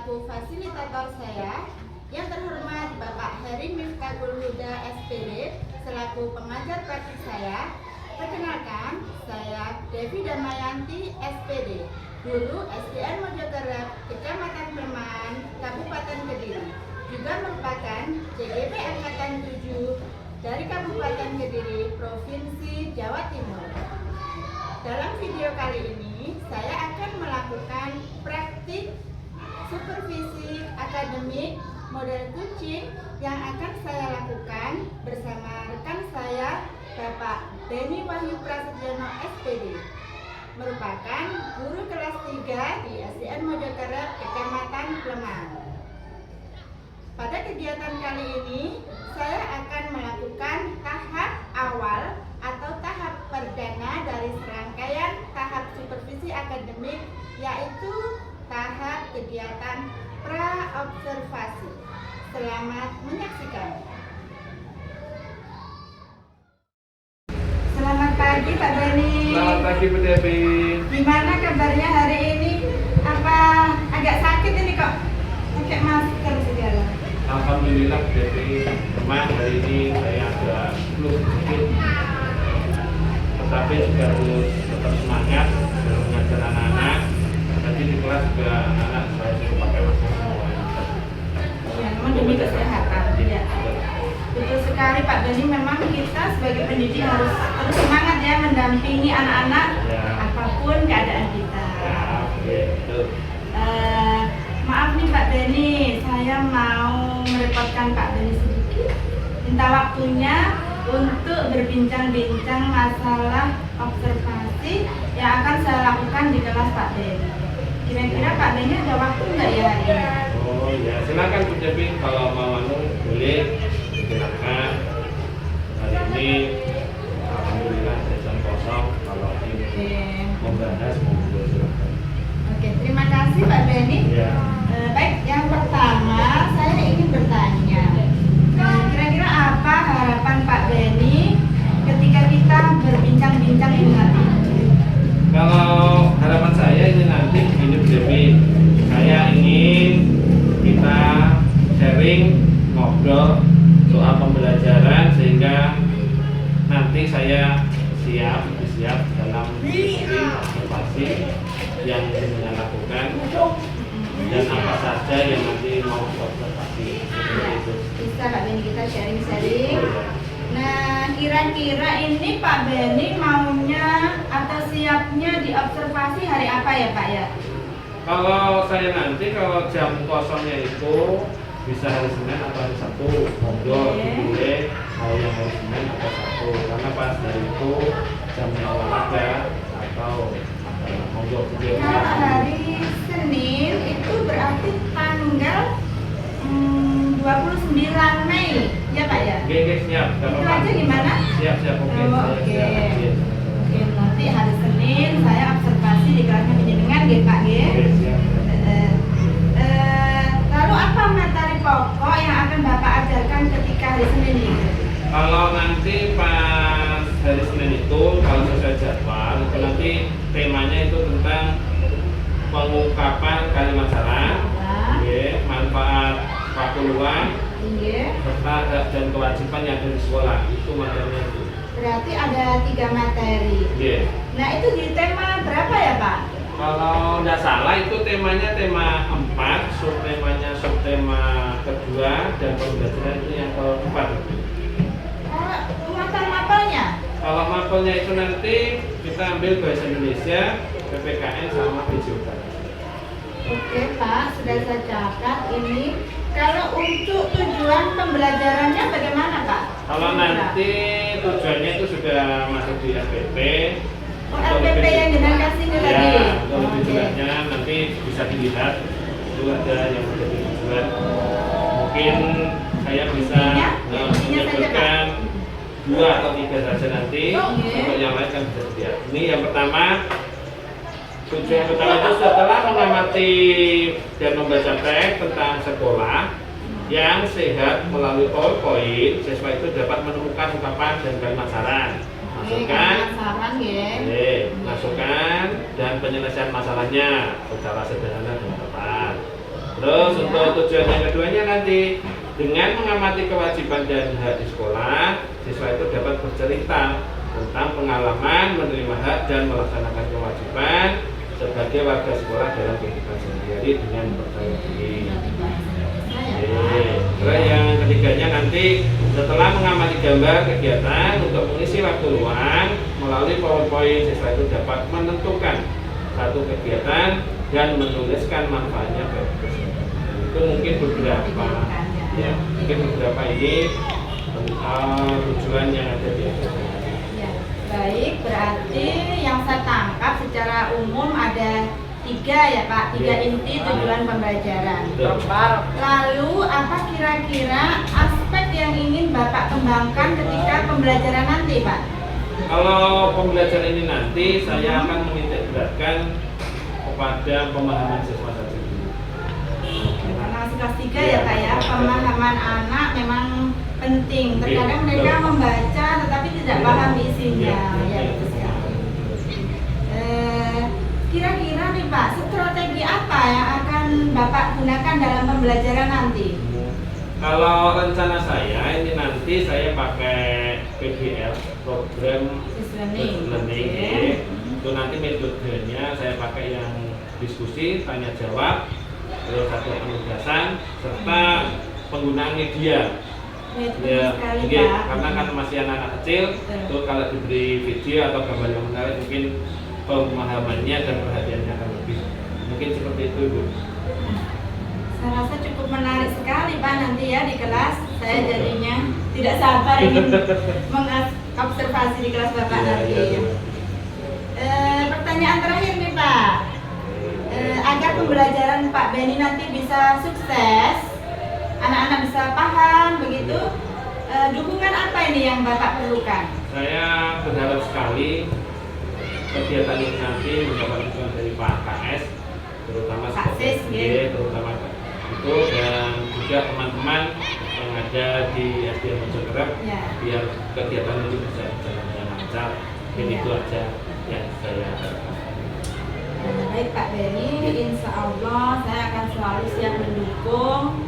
selaku fasilitator saya, yang terhormat Bapak Heri Miftahul Huda SPD selaku pengajar praktik saya. Perkenalkan, saya Devi Damayanti SPD, guru SDN Mojokerep, Kecamatan Pleman, Kabupaten Kediri, juga merupakan CGP Angkatan 7 dari Kabupaten Kediri, Provinsi Jawa Timur. Dalam video kali ini, saya akan melakukan praktik supervisi akademik model kucing yang akan saya lakukan bersama rekan saya, Bapak Beni Wahyu Prasetyono SPD, merupakan guru kelas 3 di SDN Mojokerep, Kecamatan Pleman. Pada kegiatan kali ini, saya akan melakukan tahap awal atau tahap perdana dari serangkaian tahap supervisi akademik, yaitu tahap kegiatan pra-observasi. Selamat menyaksikan. Selamat pagi Pak Beni. Selamat pagi Bu Devi. Gimana kabarnya hari ini? Apa agak sakit ini kok? Pakai masker segala. Alhamdulillah Bu Devi. Memang hari ini saya agak flu sedikit, tetapi juga harus tetap semangat dalam mengajar anak-anak. Tadi di kelas juga anak-anak saya suruh pakai masker semua. Ya, memang demi kesehatan. Ya. Betul sekali Pak Beni, memang kita sebagai pendidik harus semangat ya mendampingi anak-anak Ya. apapun keadaan kita. Ya, betul. Maaf nih Pak Beni, saya mau merepotkan Pak Beni sedikit. Minta waktunya untuk berbincang-bincang masalah observasi yang akan saya lakukan di kelas Pak Beni. Kira-kira Pak Beni ada waktu nggak ya hari ini? Oh ya, silakan Bu Devi, kalau mau boleh silakan. Hari ini alhamdulillah jam kosong, kalau ingin membahas monggo silakan. Oke, terima kasih Pak Beni. Ya. Baik, yang pertama saya ingin bertanya, kira-kira apa harapan Pak Beni ketika kita berbincang-bincang ini nanti? Kalau harapan saya ini nanti begini Bu Devi, saya ingin kita sharing, ngobrol soal pembelajaran sehingga nanti saya siap dalam observasi yang saya lakukan dan apa saja yang nanti mau observasi. Seperti itu. Bisa Pak Beni, kita sharing-sharing. Nah, kira-kira ini Pak Beni maunya atau siapnya diobservasi hari apa ya Pak ya? Kalau saya nanti kalau jam kosongnya itu bisa hari Senin atau hari Sabtu, monggo dipilih mau yang hari Senin atau Sabtu, karena pas hari itu jamnya olahraga atau monggo pilih. Kalau hari Senin itu berarti tanggal 29 Mei, ya Pak ya? Oke, siap. Itu aja gimana? Siap, oke. Oh, oke. Siap. Oke, nanti hari Senin saya observasi di kelasnya penjenengan nggih Pak nggih. Oke, siap. Lalu apa materi pokok yang akan Bapak ajarkan ketika hari Senin ini? Kalau nanti pas hari Senin itu, kalau sesuai jadwal, itu nanti temanya itu tentang pengungkapan kalimat salah, manfaat pakuluan, serta hak dan kewajiban yang ada di sekolah. Itu materinya itu. Berarti ada 3 materi. Nah, itu di tema berapa ya Pak? Kalau nggak salah itu temanya tema 4, subtemanya subtema kedua, dan pembelajaran itu yang keempat. Mapel-mapelnya? Kalau mapelnya itu nanti kita ambil bahasa Indonesia, PPKN sama geografi. Oke Pak, sudah saya catat ini. Kalau untuk tujuan pembelajarannya bagaimana Pak? Kalau nanti tujuannya itu sudah masuk di LPP. Oh, LPP yang dengan kasih ini tadi? Ya, untuk lebih jelasnya nanti bisa dilihat. Itu ada yang menjadi tujuan. Mungkin saya bisa menyebutkan 2 atau 3 saja nanti. Untuk yang lain kan bisa dilihat. Ini yang pertama, tujuan pertama itu setelah mengamati dan membaca teks tentang sekolah yang sehat melalui PowerPoint, siswa itu dapat menemukan ungkapan dan kalimat saran. Masukan dan penyelesaian masalahnya secara sederhana dan tepat. Terus untuk tujuan yang keduanya nanti dengan mengamati kewajiban dan hak di sekolah, siswa itu dapat bercerita tentang pengalaman menerima hak dan melaksanakan kewajiban sebagai warga sekolah dalam kehidupan sehari-hari dengan percaya diri. Terus yang ketiganya nanti setelah mengamati gambar kegiatan untuk mengisi waktu luang melalui PowerPoint, siswa itu dapat menentukan satu kegiatan dan menuliskan manfaatnya bagi kesehatan. Itu mungkin beberapa ya, mungkin beberapa ini tujuan yang ada di atas. Ya, baik, berarti yang saya tangkap secara umum ada 3 ya Pak, 3 inti tujuan pembelajaran. Lalu apa kira-kira aspek yang ingin Bapak kembangkan ketika pembelajaran nanti Pak? Kalau pembelajaran ini nanti saya akan menitik beratkan kepada pemahaman siswa saja. Karena masih kelas 3 ya Pak ya, pemahaman anak memang penting. Terkadang mereka membaca tetapi tidak paham isinya. Ya, betul sekali. Kira-kira nih Pak, strategi apa yang akan Bapak gunakan dalam pembelajaran nanti? Kalau rencana saya ini nanti saya pakai PBL, program learning. Itu nanti metodenya saya pakai yang diskusi, tanya jawab, terus satu penugasan serta penggunaan media. Ya, mungkin karena kan masih anak-anak kecil, itu kalau diberi video atau gambar yang menarik mungkin pemahamannya dan perhatiannya akan lebih. Mungkin seperti itu, Bu. Saya rasa cukup menarik sekali Pak nanti ya di kelas. Saya jadinya tidak sabar ingin mengobservasi di kelas Bapak nanti. Pertanyaan terakhir nih Pak, agar pembelajaran Pak Benny nanti bisa sukses, anak-anak bisa paham begitu, dukungan apa ini yang Bapak perlukan? Saya berharap sekali kegiatan ini nanti mendapat dukungan dari Pak KS, terutama terutama itu, dan juga teman-teman yang ada di SDN Mojokerep, biar kegiatan ini bisa berjalan dengan lancar. Mungkin itu aja yang saya harapkan. Baik Pak Benny, insya Allah saya akan selalu siap mendukung.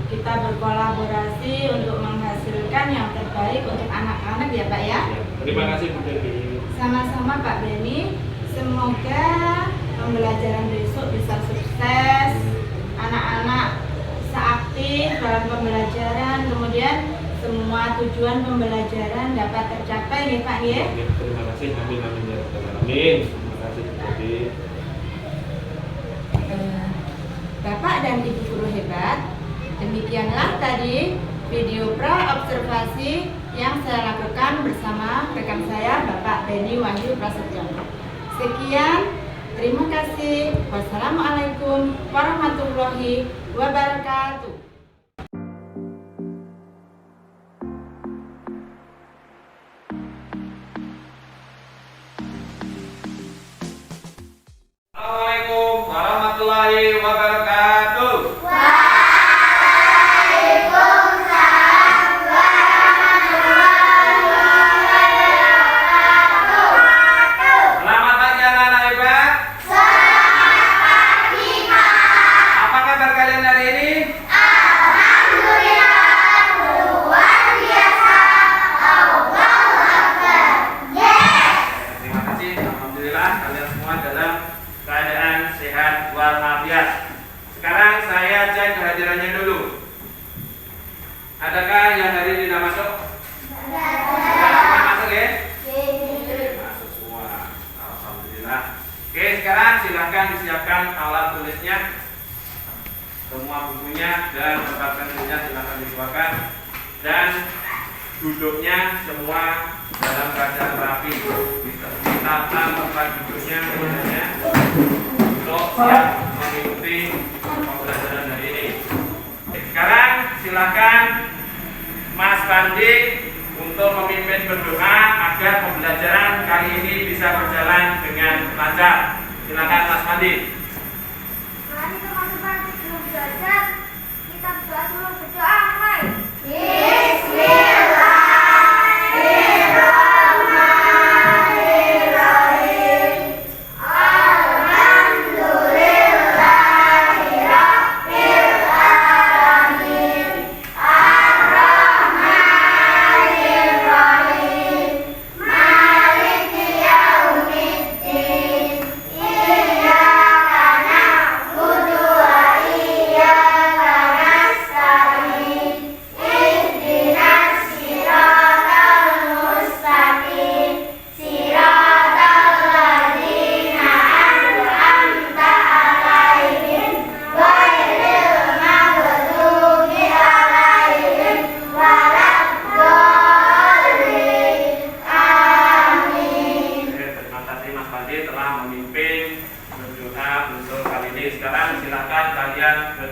Kita berkolaborasi untuk menghasilkan yang terbaik untuk anak-anak ya Pak ya. Terima kasih Bu Devi. Sama-sama Pak Benny, semoga pembelajaran besok bisa sukses, anak-anak bisa aktif dalam pembelajaran, kemudian semua tujuan pembelajaran dapat tercapai ya Pak ya. Terima kasih, amin amin ya rabbal alamin. Terima kasih Bu Devi. Bapak dan Ibu guru hebat, demikianlah tadi video pra-observasi yang saya lakukan bersama rekan saya Bapak Benny Wahyu Prasetyo. Sekian, terima kasih. Wassalamualaikum warahmatullahi wabarakatuh. Assalamualaikum warahmatullahi wabarakatuh. Selamat pagi anak-anak hebat. Selamat pagi Pak. Apa kabar kalian hari ini? Alhamdulillah luar biasa. Allahu Akbar. Yes. Terima kasih. Alhamdulillah kalian semua dalam keadaan sehat walafiat. Sekarang saya cek kehadirannya dulu. Adakah yang hari ini tidak masuk? Sudah masuk ya? Masuk semua. Alhamdulillah. Oke, sekarang silahkan disiapkan alat tulisnya, semua bukunya dan tempat pensilnya silahkan dikeluarkan, dan duduknya semua dalam keadaan rapi. Ditata tempat duduknya untuk siap mengikuti pembelajaran hari ini. Sekarang silakan Mas Bandi untuk memimpin berdoa agar pembelajaran kali ini bisa berjalan dengan lancar. Silakan Mas Bandi. Mari teman-teman sebelum belajar kita berdoa dulu. Berdoa mulai. Bismillahirrahmanirrahim. Alhamdulillahirabbil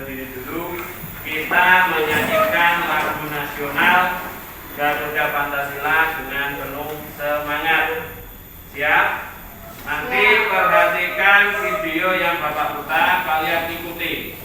berdiri dulu. Kita menyanyikan lagu nasional Garuda Pancasila dengan penuh semangat. Siap? Nanti perhatikan video yang Bapak putar, kalian ikuti.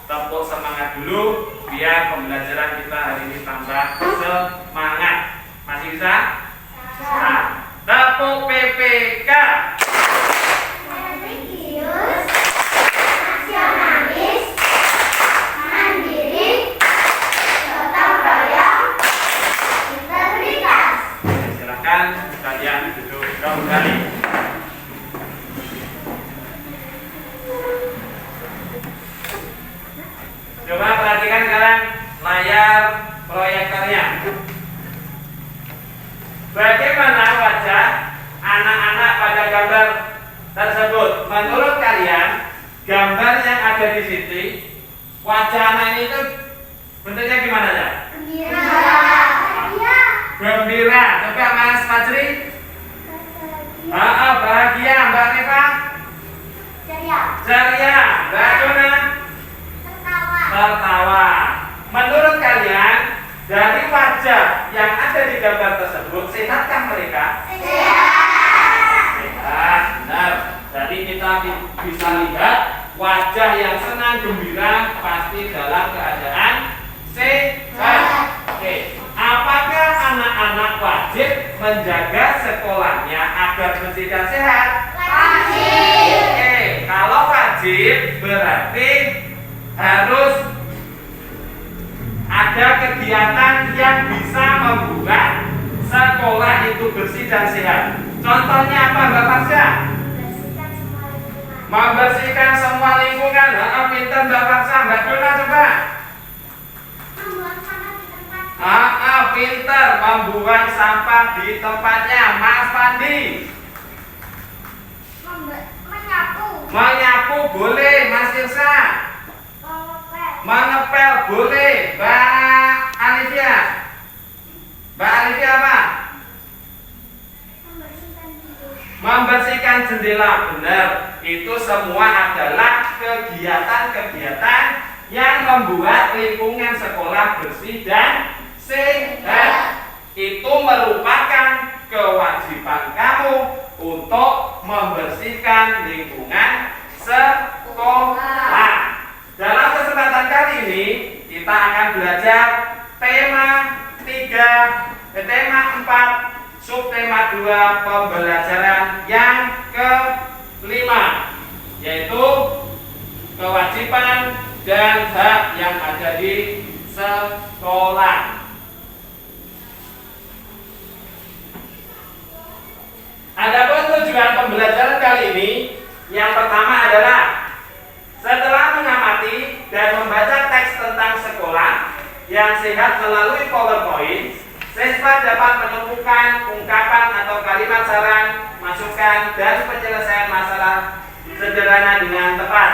Tepuk semangat dulu biar pembelajaran kita hari ini tambah semangat. Masih bisa? Nah, tepuk PPK. Religius, nasionalis, mandiri, gotong royong, integritas. Silakan kalian duduk kembali. Coba perhatikan sekarang layar proyektornya. Bagaimana wajah anak-anak pada gambar tersebut? Menurut kalian, gambar yang ada di sini, wajah anak ini itu bentuknya gimana ya? Gembira. Gembira. Coba Mas Fajri. Bahagia. Mbak Rifa. Ceria. Ceria. Mbak Jona. Tertawa. Menurut kalian, dari wajah yang ada di gambar tersebut, sehatkah mereka? Sehat. Sehat, benar. Jadi kita bisa lihat wajah yang senang gembira pasti dalam keadaan sehat. Oke, apakah anak-anak wajib menjaga sekolahnya agar bersih dan sehat? Wajib. Oke, kalau wajib berarti harus ada kegiatan yang bisa membuat sekolah itu bersih dan sehat. Contohnya apa, Mbak Fasya? Membersihkan semua lingkungan. Pintar Mbak Fasya. Mbak Dona coba. Membuang sampah di tempat. Pintar membuang sampah di tempatnya. Mas Pandi. Menyapu. Menyapu boleh, Mas Irsa. Mengepel boleh, Mbak Alivia. Mbak Alivia apa? Membersihkan jendela. Benar. Itu semua adalah kegiatan-kegiatan yang membuat lingkungan sekolah bersih dan sehat. Itu merupakan kewajiban kamu untuk membersihkan lingkungan sekolah. Dalam kesempatan kali ini kita akan belajar tema 4, subtema 2 pembelajaran yang kelima, yaitu kewajiban dan hak yang ada di sekolah. Adapun tujuan pembelajaran kali ini, yang pertama adalah setelah mengamati dan membaca teks tentang sekolah yang sehat melalui PowerPoint, siswa dapat menemukan ungkapan atau kalimat saran, masukan, dan penyelesaian masalah sederhana dengan tepat.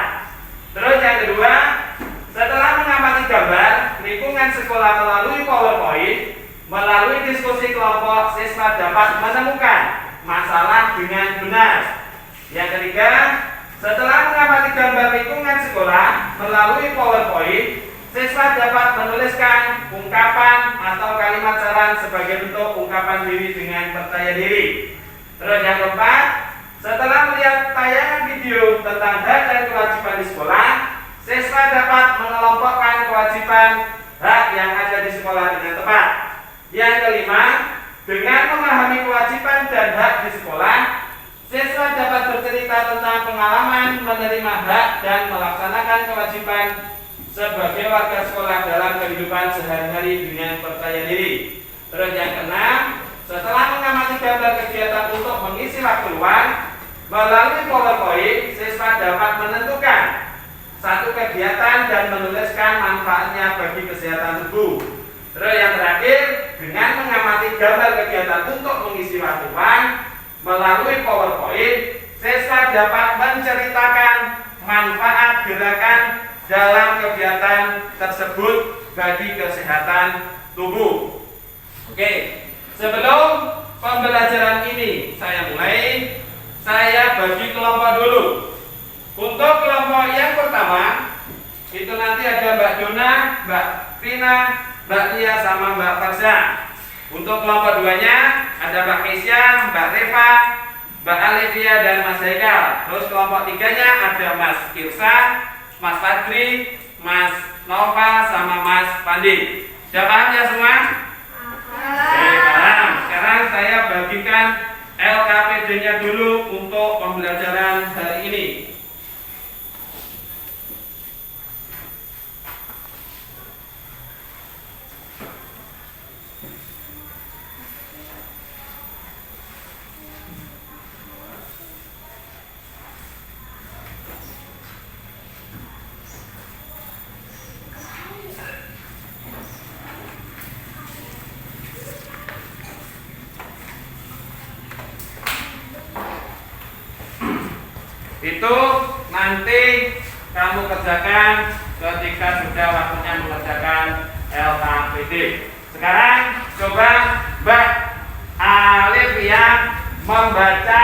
Terus yang kedua, setelah mengamati gambar lingkungan sekolah melalui PowerPoint, melalui diskusi kelompok, siswa dapat menemukan masalah dengan benar. Yang ketiga, setelah mengamati gambar lingkungan sekolah melalui PowerPoint, siswa dapat menuliskan ungkapan atau kalimat saran sebagai bentuk ungkapan diri dengan percaya diri. Terus yang keempat, setelah melihat tayangan video tentang hak dan kewajiban di sekolah, siswa dapat mengelompokkan kewajiban hak yang ada di sekolah dengan tepat. Yang kelima, dengan memahami kewajiban dan hak di sekolah, Siswa dapat bercerita tentang pengalaman, menerima hak, dan melaksanakan kewajiban sebagai warga sekolah dalam kehidupan sehari-hari dengan percaya diri. Terus yang keenam, setelah mengamati gambar kegiatan untuk mengisi waktu luang, melalui PowerPoint, siswa dapat menentukan satu kegiatan dan menuliskan manfaatnya bagi kesehatan tubuh. Terus yang terakhir, dengan mengamati gambar kegiatan untuk mengisi waktu luang, melalui PowerPoint, siswa dapat menceritakan manfaat gerakan dalam kegiatan tersebut bagi kesehatan tubuh. Oke, sebelum pembelajaran ini saya mulai, saya bagi kelompok dulu. Untuk kelompok yang pertama, itu nanti ada Mbak Dona, Mbak Rina, Mbak Lia, sama Mbak Farsha. Untuk kelompok duanya ada Mbak Kesia, Mbak Reva, Mbak Alivia, dan Mas Haikal. Terus kelompok tiganya ada Mas Irsa, Mas Fadri, Mas Nova, sama Mas Pandi. Sudah paham ya semua? Oke, paham. Sekarang saya bagikan LKPD-nya dulu untuk pembelajaran hari ini. Itu nanti kamu kerjakan ketika sudah waktunya mengerjakan LKPD. Sekarang coba Mbak Alivia membaca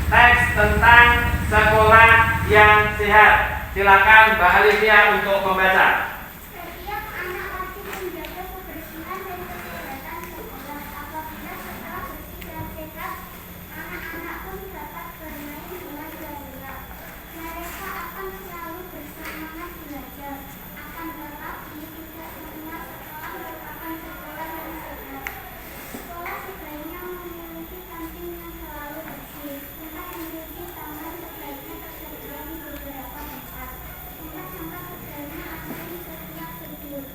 teks tentang sekolah yang sehat. Silakan Mbak Alivia untuk membaca. Setiap anak wajib menjaga kebersihan dan kesehatan sekolah. Apabila sekolah bersih dan sehat, anak-anak pun dapat bermain dengan gembira. Mereka akan selalu bersemangat belajar. Akan tetapi tidak semua sekolah merupakan sekolah yang sehat. Sekolah sebaiknya memiliki kantin yang selalu bersih. Tempat mencuci tangan sebaiknya tersedia di beberapa tempat. Tempat sampah sebaiknya ada di setiap sudut.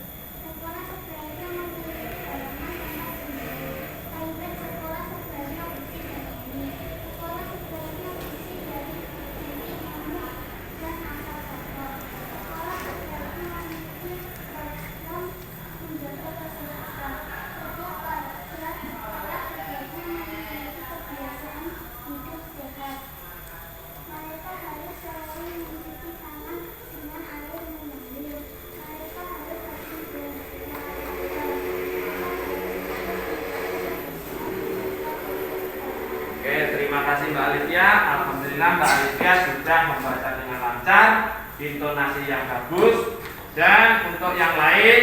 Sekolah sebaiknya memiliki halaman tempat sendiri. Toilet sekolah sebaiknya bersih dan unik. Sekolah sebaiknya bersih dari jentik nyamuk dan asap kotor. Sekolah sebaiknya memiliki platform menjaga kesehatan. Setiap warga sekolah sebaiknya memiliki kebiasaan hidup sehat. Mereka harus selalu mencuci tangan dengan air mengalir. Mereka harus rajin belajar. Oke, terima kasih Mbak Alivia. Alhamdulillah Mbak Alivia sudah membaca dengan lancar, intonasi yang bagus. Dan untuk yang lain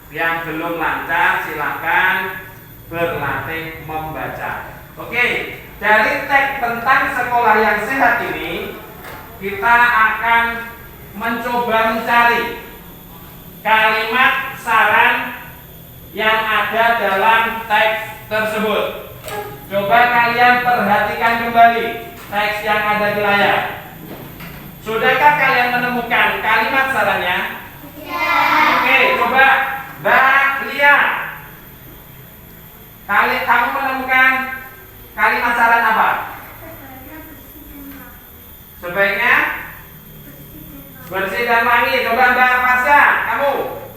yang belum lancar, silahkan berlatih membaca. Oke, dari teks tentang sekolah yang sehat ini, kita akan mencoba mencari kalimat saran yang ada dalam teks tersebut. Coba kalian perhatikan kembali teks yang ada di layar. Sudahkah kalian menemukan kalimat sarannya? Oke, coba Mbak Lia. Kamu menemukan kalimat saran apa? Sebaiknya bersih dan wangi. Coba Mbak Farsha, kamu.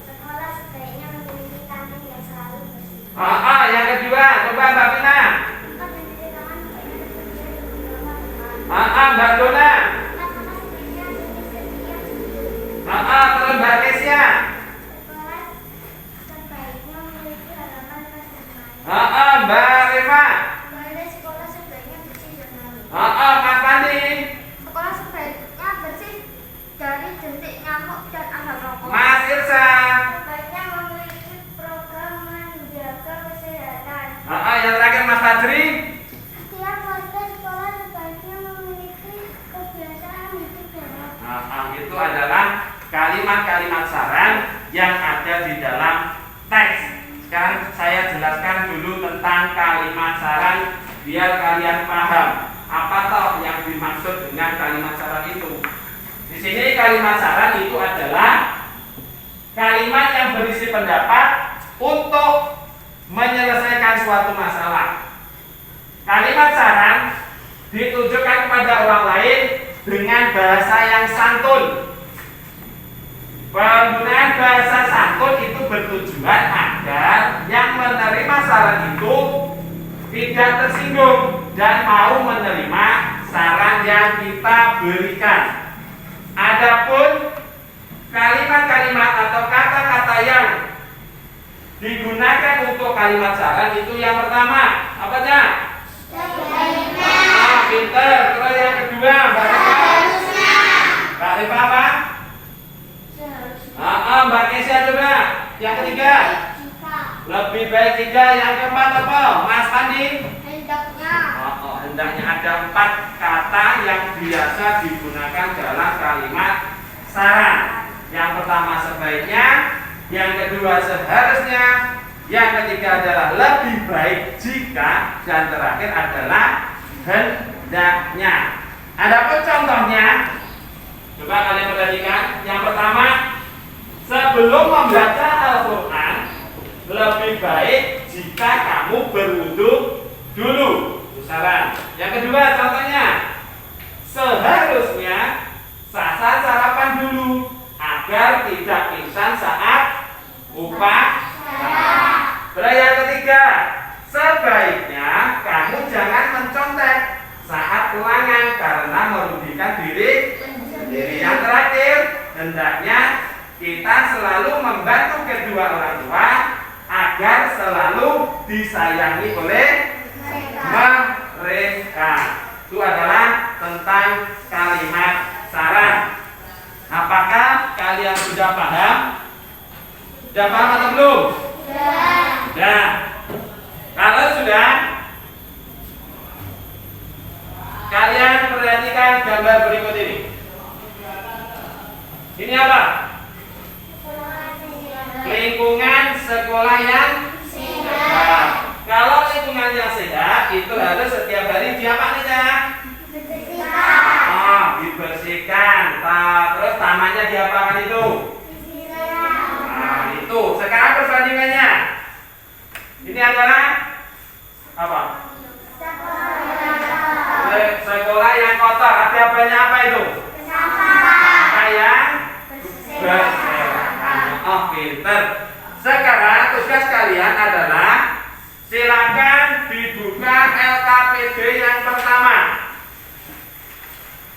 Sekolah sebaiknya memiliki kantin yang selalu bersih. Yang kedua, coba Mbak Vina. Tempat mencuci tangan sebaiknya tersedia di beberapa tempat. Mbak Dona. Tempat makan sebaiknya ada di setiap sudut. Terus Mbak Kesia. Sekolah sebaiknya memiliki halaman tempat bermain. Mbak Reva. Toilet sekolah sebaiknya bersih dan rapi. Mas Pandi. Sekolah sebaiknya bersih dari jentik nyamuk dan asap rokok. Mas Irsa. Sebaiknya memiliki program menjaga kesehatan. Yang terakhir Mas Fadri. Setiap warga sekolah sebaiknya memiliki kebiasaan hidup sehat. Itu adalah kalimat-kalimat saran yang ada di dalam teks. Sekarang saya jelaskan dulu tentang kalimat saran biar kalian paham Apa toh yang dimaksud dengan kalimat saran itu? Di sini kalimat saran itu adalah kalimat yang berisi pendapat untuk menyelesaikan suatu masalah. Kalimat saran ditujukan kepada orang lain dengan bahasa yang santun. Penggunaan bahasa santun itu bertujuan agar yang menerima saran itu tidak tersinggung dan mau menerima saran yang kita berikan. Adapun kalimat-kalimat atau kata-kata yang digunakan untuk kalimat saran itu yang pertama, apa aja? Pinter. Terus yang kedua, Mbak Rifa apa? Mbak Kesia juga. Yang ketiga, lebih baik jika. Yang keempat apa? Mas Pandi? Hendaknya ada 4 kata yang biasa digunakan dalam kalimat saran. Yang pertama sebaiknya, yang kedua seharusnya, yang ketiga adalah lebih baik jika, dan terakhir adalah hendaknya. Adapun contohnya, coba kalian perhatikan. Yang pertama, sebelum membaca Al-Quran, lebih baik jika kamu berwudu dulu. Saran. Yang kedua contohnya, seharusnya sasa sarapan dulu agar tidak pingsan saat upacara. Terus yang ketiga, sebaiknya kamu jangan mencontek saat ulangan karena merugikan diri sendiri. Yang terakhir, hendaknya kita selalu membantu kedua orang tua agar selalu disayangi oleh mereka. Itu adalah tentang kalimat saran. Apakah kalian sudah paham? Sudah paham atau belum? Sudah. Kalau sudah, kalian perhatikan gambar berikut ini. Ini apa? Lingkungan sekolah yang sehat. Kalau lingkungan yang sehat itu harus setiap hari diapain aja? Dibersihkan. Terus tamannya diapakan itu? Itu. Sekarang perbandingannya. Ini adalah apa? Sekolah yang kotor. Ada banyak apa itu? Sampah yang bersih. Pinter. Sekarang tugas kalian adalah silakan dibuka LKPD yang pertama.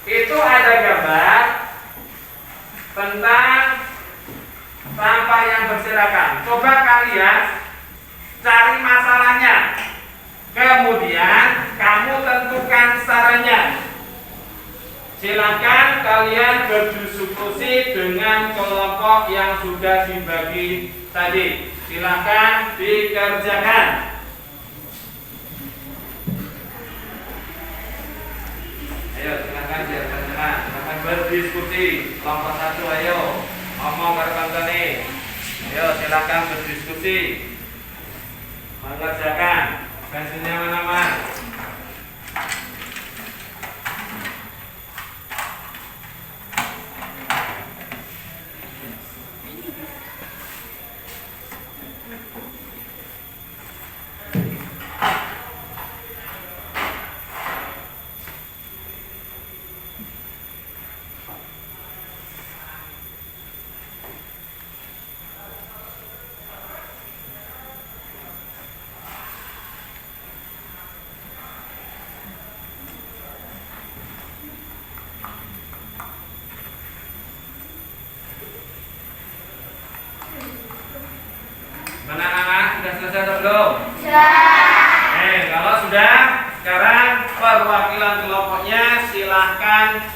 Itu ada gambar tentang sampah yang berserakan. Coba kalian cari masalahnya. Kemudian kamu tentukan sarannya. Silakan kalian berdiskusi dengan kelompok yang sudah dibagi tadi. Silakan dikerjakan. Ayo silakan dikerjakan. Silakan berdiskusi. Kelompok 1 ayo ngomong bareng nih. Ayo silakan berdiskusi. Mengerjakan. Pensilnya mana mas? Anak-anak sudah selesai atau belum? Sudah. Kalau sudah, sekarang perwakilan kelompoknya silahkan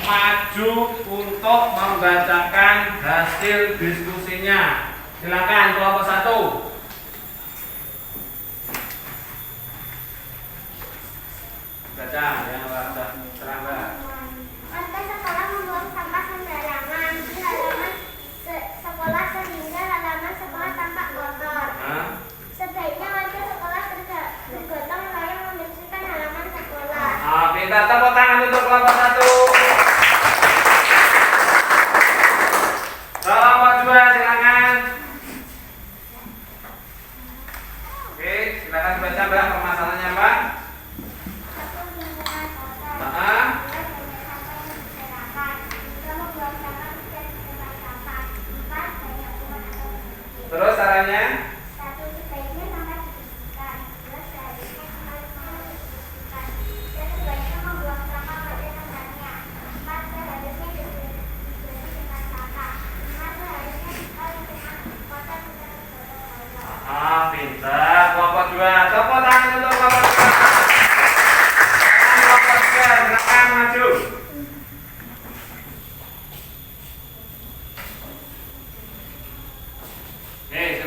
maju untuk membacakan hasil diskusinya. Silakan kelompok 1. Baca yang terang. Warga sekolah membuang sampah sembarangan di halaman sekolah sehingga halaman sekolah tampak kotor. Sebaiknya warga sekolah bergotong royong membersihkan halaman sekolah. Pintar.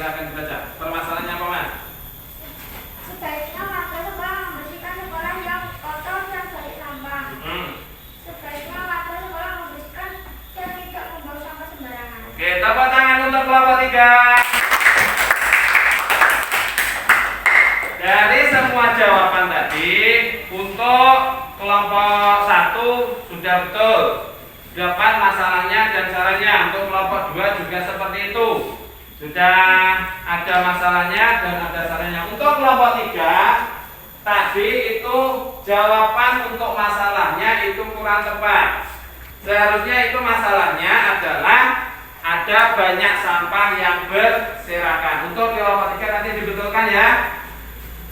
silakan dibaca. Permasalahannya apa, Mas? Sebaiknya warga sekolah membersihkan sekolah yang kotor dan balik sampah. Sebaiknya warga sekolah membersihkan dan tidak membuang sampah sembarangan. Oke, tepuk tangan untuk kelompok 3. Dari semua jawaban tadi, untuk kelompok 1 sudah betul. Dapat masalahnya dan caranya. Untuk kelompok 2 juga seperti itu. Sudah ada masalahnya dan ada caranya. Untuk kelompok 3 tadi itu jawaban untuk masalahnya itu kurang tepat. Seharusnya itu masalahnya adalah ada banyak sampah yang berserakan. Untuk kelompok 3 nanti dibetulkan ya.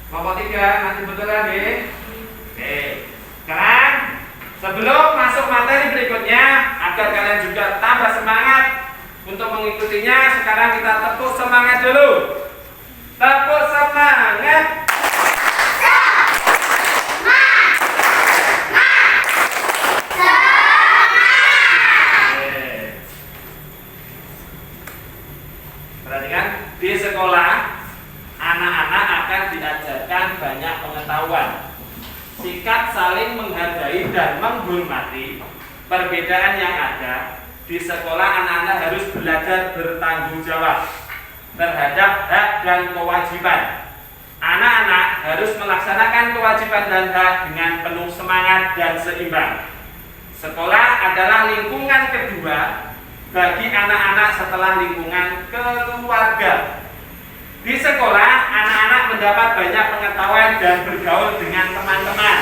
Kelompok 3 nanti betulkan deh. Oke. Sekarang sebelum masuk materi berikutnya, agar kalian juga tambah semangat untuk mengikutinya, sekarang kita tepuk semangat dulu. Tepuk semangat. Perhatikan, di sekolah anak-anak akan diajarkan banyak pengetahuan. Sikap saling menghargai dan menghormati perbedaan yang ada. Di sekolah anak-anak harus belajar bertanggung jawab terhadap hak dan kewajiban. Anak-anak harus melaksanakan kewajiban dan hak dengan penuh semangat dan seimbang. Sekolah adalah lingkungan kedua bagi anak-anak setelah lingkungan keluarga. Di sekolah, anak-anak mendapat banyak pengetahuan dan bergaul dengan teman-teman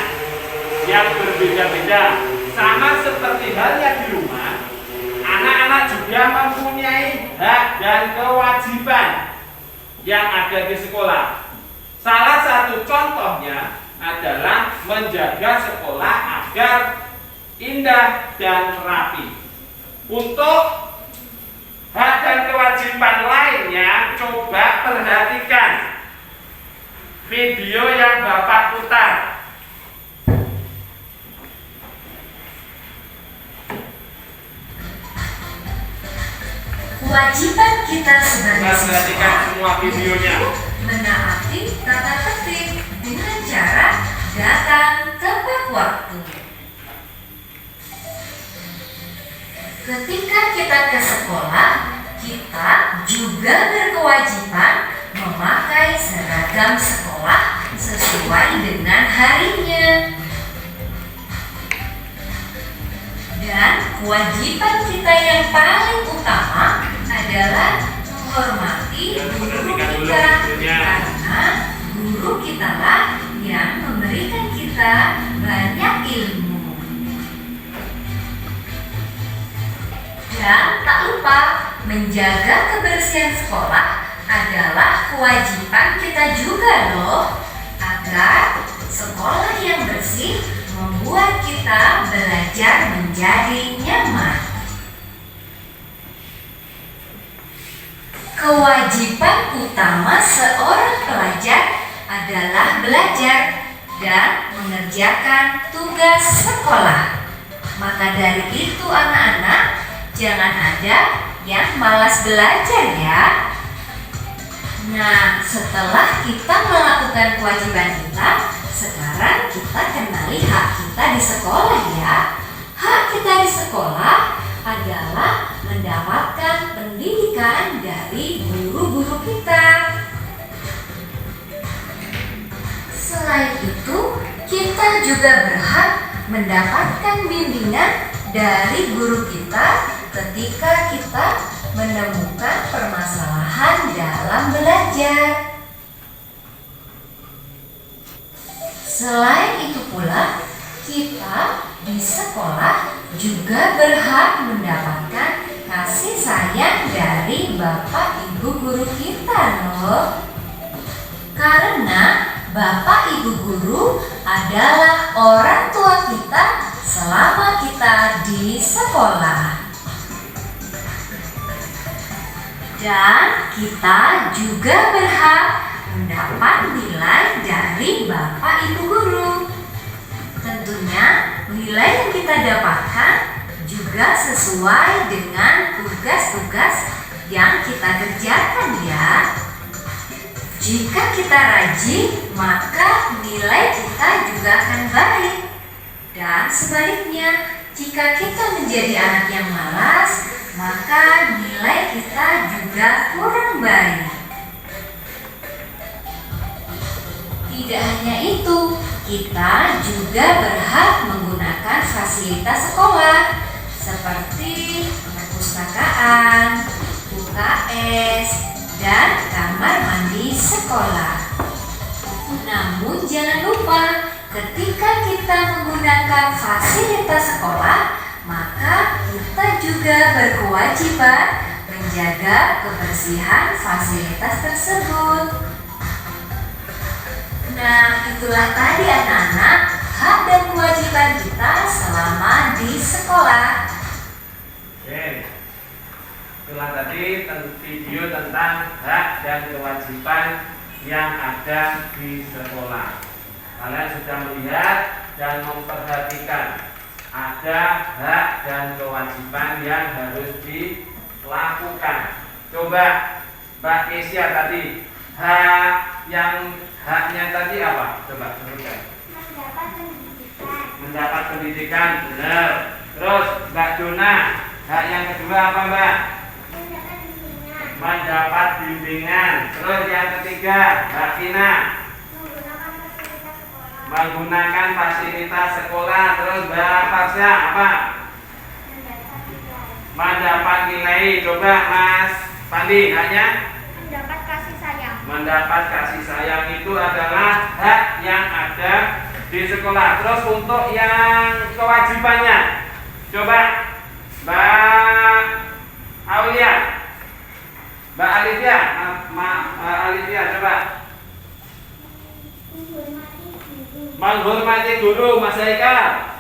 yang berbeda-beda. Sama seperti halnya di rumah, anak-anak juga mempunyai hak dan kewajiban yang ada di sekolah. Salah satu contohnya adalah menjaga sekolah agar indah dan rapi. Untuk hak dan kewajiban lainnya, coba perhatikan video yang Bapak putar. Kewajiban kita sebagai Perhatikan semua videonya. menaati tata tertib dengan cara datang tepat waktu. Ketika kita ke sekolah, kita juga berkewajiban memakai seragam sekolah sesuai dengan harinya. Dan kewajiban kita yang paling utama adalah menghormati guru kita, karena guru kita lah yang memberikan kita banyak ilmu. Dan tak lupa, menjaga kebersihan sekolah adalah kewajiban kita juga loh, agar sekolah yang bersih membuat kita belajar menjadi nyaman. Kewajiban utama seorang pelajar adalah belajar dan mengerjakan tugas sekolah. Maka dari itu anak-anak, jangan ada yang malas belajar ya. Nah, setelah kita melakukan kewajiban kita, sekarang kita kenali hak kita di sekolah ya. Hak kita di sekolah adalah mendapatkan pendidikan dari guru-guru kita. Selain itu, kita juga berhak mendapatkan bimbingan dari guru kita ketika kita menemukan permasalahan dalam belajar. Selain itu pula, kita di sekolah juga berhak mendapatkan kasih sayang dari Bapak Ibu guru kita loh. Karena Bapak Ibu guru adalah orang tua kita selama kita di sekolah. Dan kita juga berhak mendapat nilai dari Bapak Ibu guru. Tentunya nilai yang kita dapatkan juga sesuai dengan tugas-tugas yang kita kerjakan ya. Jika kita rajin, maka nilai kita juga akan baik. Dan sebaliknya, jika kita menjadi anak yang malas, maka nilai kita juga kurang baik. Tidak hanya itu, kita juga berhak menggunakan fasilitas sekolah seperti perpustakaan, UKS, dan kamar mandi sekolah. Namun jangan lupa, ketika kita menggunakan fasilitas sekolah, maka kita juga berkewajiban menjaga kebersihan fasilitas tersebut. Nah, itulah tadi anak-anak hak dan kewajiban kita selama di sekolah. Oke. Itulah tadi video tentang hak dan kewajiban yang ada di sekolah. Kalian sudah melihat dan memperhatikan ada hak dan kewajiban yang harus dilakukan. Coba Mbak Kesia tadi, haknya tadi apa? Coba sebutkan. Mendapat pendidikan. Mendapat pendidikan, benar. Terus Mbak Dona, hak yang kedua apa Mbak? Mendapat bimbingan. Mendapat bimbingan. Terus yang ketiga, Mbak Kina, Menggunakan fasilitas menggunakan fasilitas sekolah. sekolah. Terus Mbak Farsya apa? Mendapat nilai. Mendapat nilai. Coba Mas Pandi, haknya? Mendapat kasih sayang. Mendapat kasih sayang itu adalah hak yang ada di sekolah. Terus untuk yang kewajibannya, coba Mbak Aulia, Mbak Alivia, Alivia coba. Menghormati Menghormati guru. guru, Mas Haikal.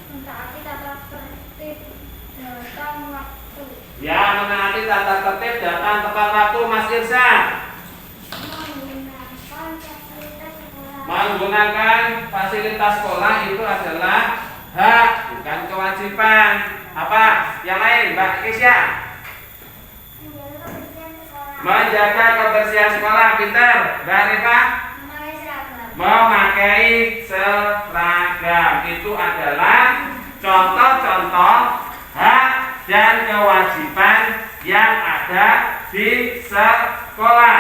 Mentaati tata tertib datang waktu. Ya, menaati tata tertib datang tepat waktu, Mas Irsan. Menggunakan fasilitas sekolah. Menggunakan fasilitas sekolah itu adalah hak, bukan kewajiban. Apa? Yang lain, Mbak Kisya? Menjaga kebersihan sekolah. Menjaga kebersihan sekolah, pintar. Mbak Rifa? Memakai seragam. Memakai seragam itu adalah contoh-contoh hak dan kewajiban yang ada di sekolah.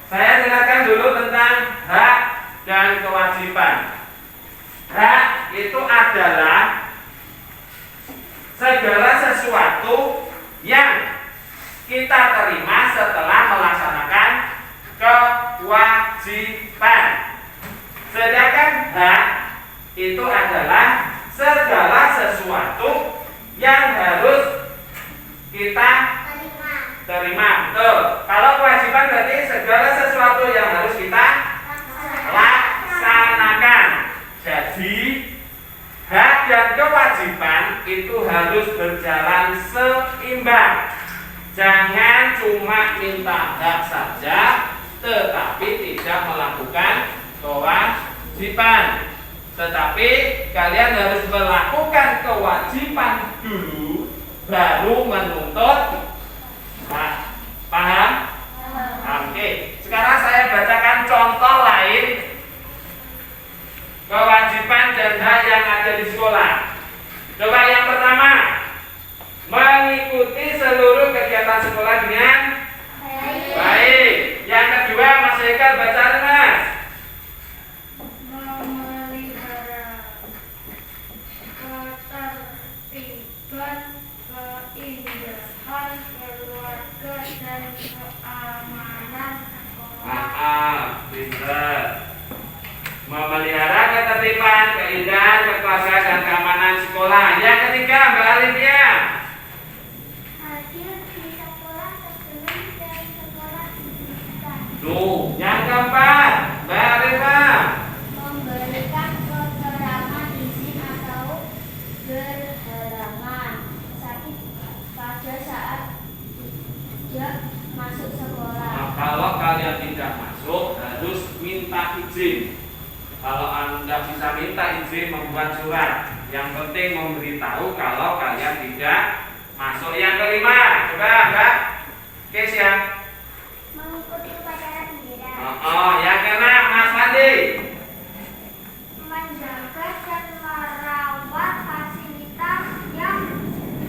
Saya jelaskan dulu tentang hak dan kewajiban. Hak itu adalah segala sesuatu yang kita terima setelah melaksanakan kewajiban. Sedangkan hak itu adalah segala sesuatu yang harus kita terima. Betul. Kalau kewajiban berarti segala sesuatu yang harus kita laksanakan. Jadi hak dan kewajiban itu harus berjalan seimbang. Jangan cuma minta hak saja, tetapi tidak melakukan kewajiban. Tetapi kalian harus melakukan kewajiban dulu, baru menuntut hak. Paham? Oke. Sekarang saya bacakan contoh lain kewajiban dan hak yang ada di sekolah. Coba yang pertama, mengikuti seluruh kegiatan sekolah dengan baik. Yang kedua, Mas Haikal baca Mas. Memelihara ketertiban, keindahan keluarga dan keamanan sekolah. Pintar. Memelihara ketertiban, keindahan, kekeluargaan dan keamanan sekolah. Yang ketiga, Mbak Alivia. Hadir di sekolah sebelum dan sekolah dibuka. Tuh, yang keempat, Mbak Arifa. Memberikan keterangan izin atau berhalangan sakit pada saat tidak masuk sekolah. Nah, kalau kalian tidak masuk, harus minta izin. Kalau Anda bisa minta izin membuat surat, yang penting memberitahu kalau kalian tidak Masuk yang kelima. Coba Mbak Kesia. Mengikuti upacara bendera. Yang keenam Mas Fandi. Menjaga dan merawat fasilitas yang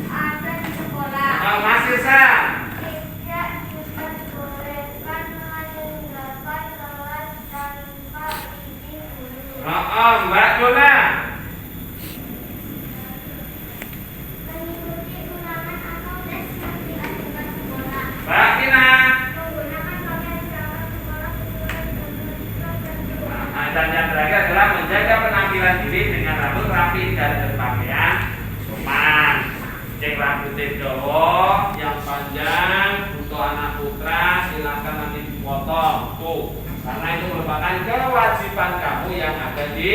ada di sekolah. Mas Irsan. Tidak diperbolehkan meninggalkan kelas tanpa izin guru. Mbak Dona. Mengikuti ulangan atau tes yang diadakan sekolah. Mbak Tina. Menggunakan pakaian seragam sekolah sesuai dengan tertentu. Dan yang terakhir adalah menjaga penampilan diri dengan rambut rapi dan berpakaian sopan. Cek rambutnya cowok yang panjang untuk anak putra silakan nanti dipotong tuh, karena itu merupakan kewajiban kamu yang ada di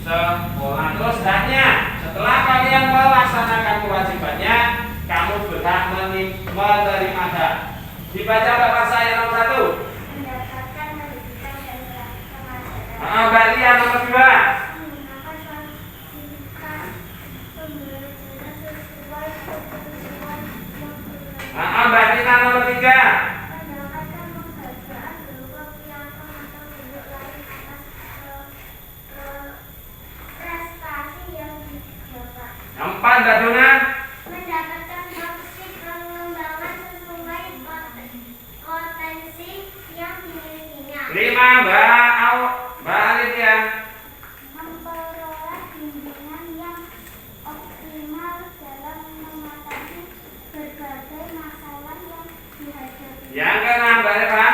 sekolah. Terus hendaknya setelah kalian melaksanakan kewajibannya, kamu berhak menerima hak. Dibaca bapak saya nomor 1. Mendapatkan pendidikan dan kemajuan. Mbak Lia nomor 2. Menggunakan fasilitas pembelajaran sesuai kebutuhan yang berlaku. Mbak Tina nomor 3. Mendapatkan penghargaan berupa piagam atau bentuk lain atas prestasi yang didapat. Yang 4 Mbak Dona. Mendapatkan bukti pengembangan sesuai potensi yang dimilikinya. 5 Mbak Alicia. Memperoleh bimbingan yang optimal dalam mengatasi berbagai masalah yang dihadapi. Yang ke-6 Mbak Eva.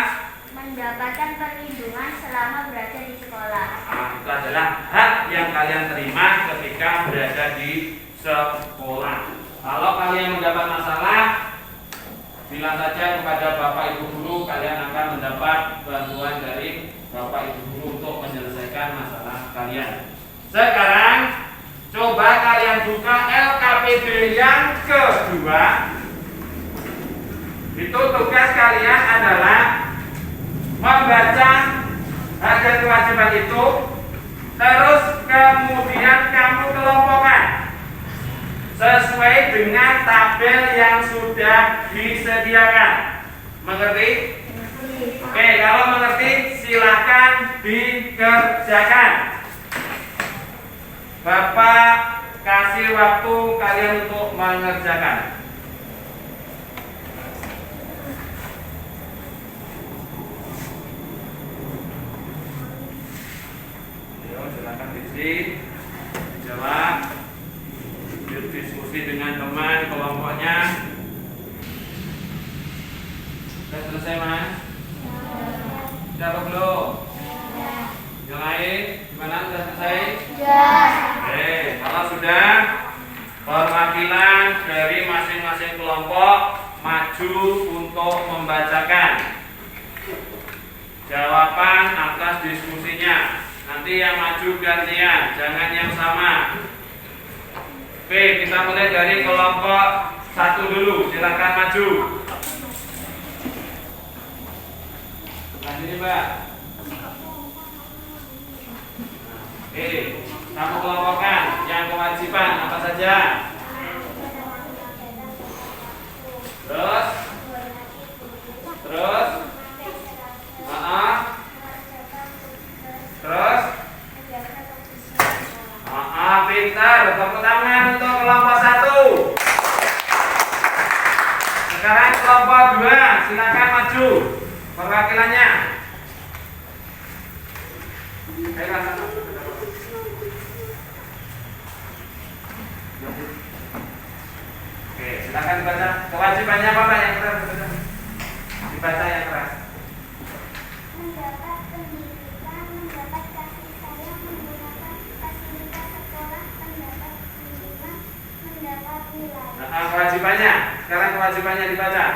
Mendapatkan perlindungan selama berada di sekolah. Itu adalah hak yang kalian terima ketika berada di sekolah. Kalau kalian mendapat masalah, bilang saja kepada Bapak Ibu Guru, kalian akan mendapat bantuan dari Bapak Ibu Guru untuk menyelesaikan masalah kalian. Sekarang coba kalian buka LKPD yang kedua. Itu tugas kalian adalah membaca hak dan kewajiban itu, terus kemudian kamu kelompokkan sesuai dengan tabel yang sudah disediakan. Mengerti? Oke, kalau mengerti silahkan dikerjakan. Bapak kasih waktu kalian untuk mengerjakan. Ayo, silakan diisi, dijawab, berdiskusi dengan teman kelompoknya. Sudah selesai Mas? Sudah apa belum? Yang lain gimana? Sudah selesai? Oke, kalau sudah, perwakilan dari masing-masing kelompok maju untuk membacakan jawaban atas diskusinya. Nanti yang maju gantian, jangan yang sama. Oke, kita mulai dari kelompok 1 dulu. Silakan maju. Nah, sini Mbak. Oke, kamu kelompokkan yang kewajiban apa saja. Terus, terus, pintar, tepuk tangan untuk kelompok 1. Sekarang kelompok 2, silakan maju perwakilannya. Oke, silakan dibaca. Kewajibannya apa Pak yang keras? Dibaca yang keras. Mendapat pendidikan, mendapat kasih sayang, menggunakan fasilitas sekolah, mendapat bimbingan, mendapat nilai. Kewajibannya, sekarang kewajibannya dibaca.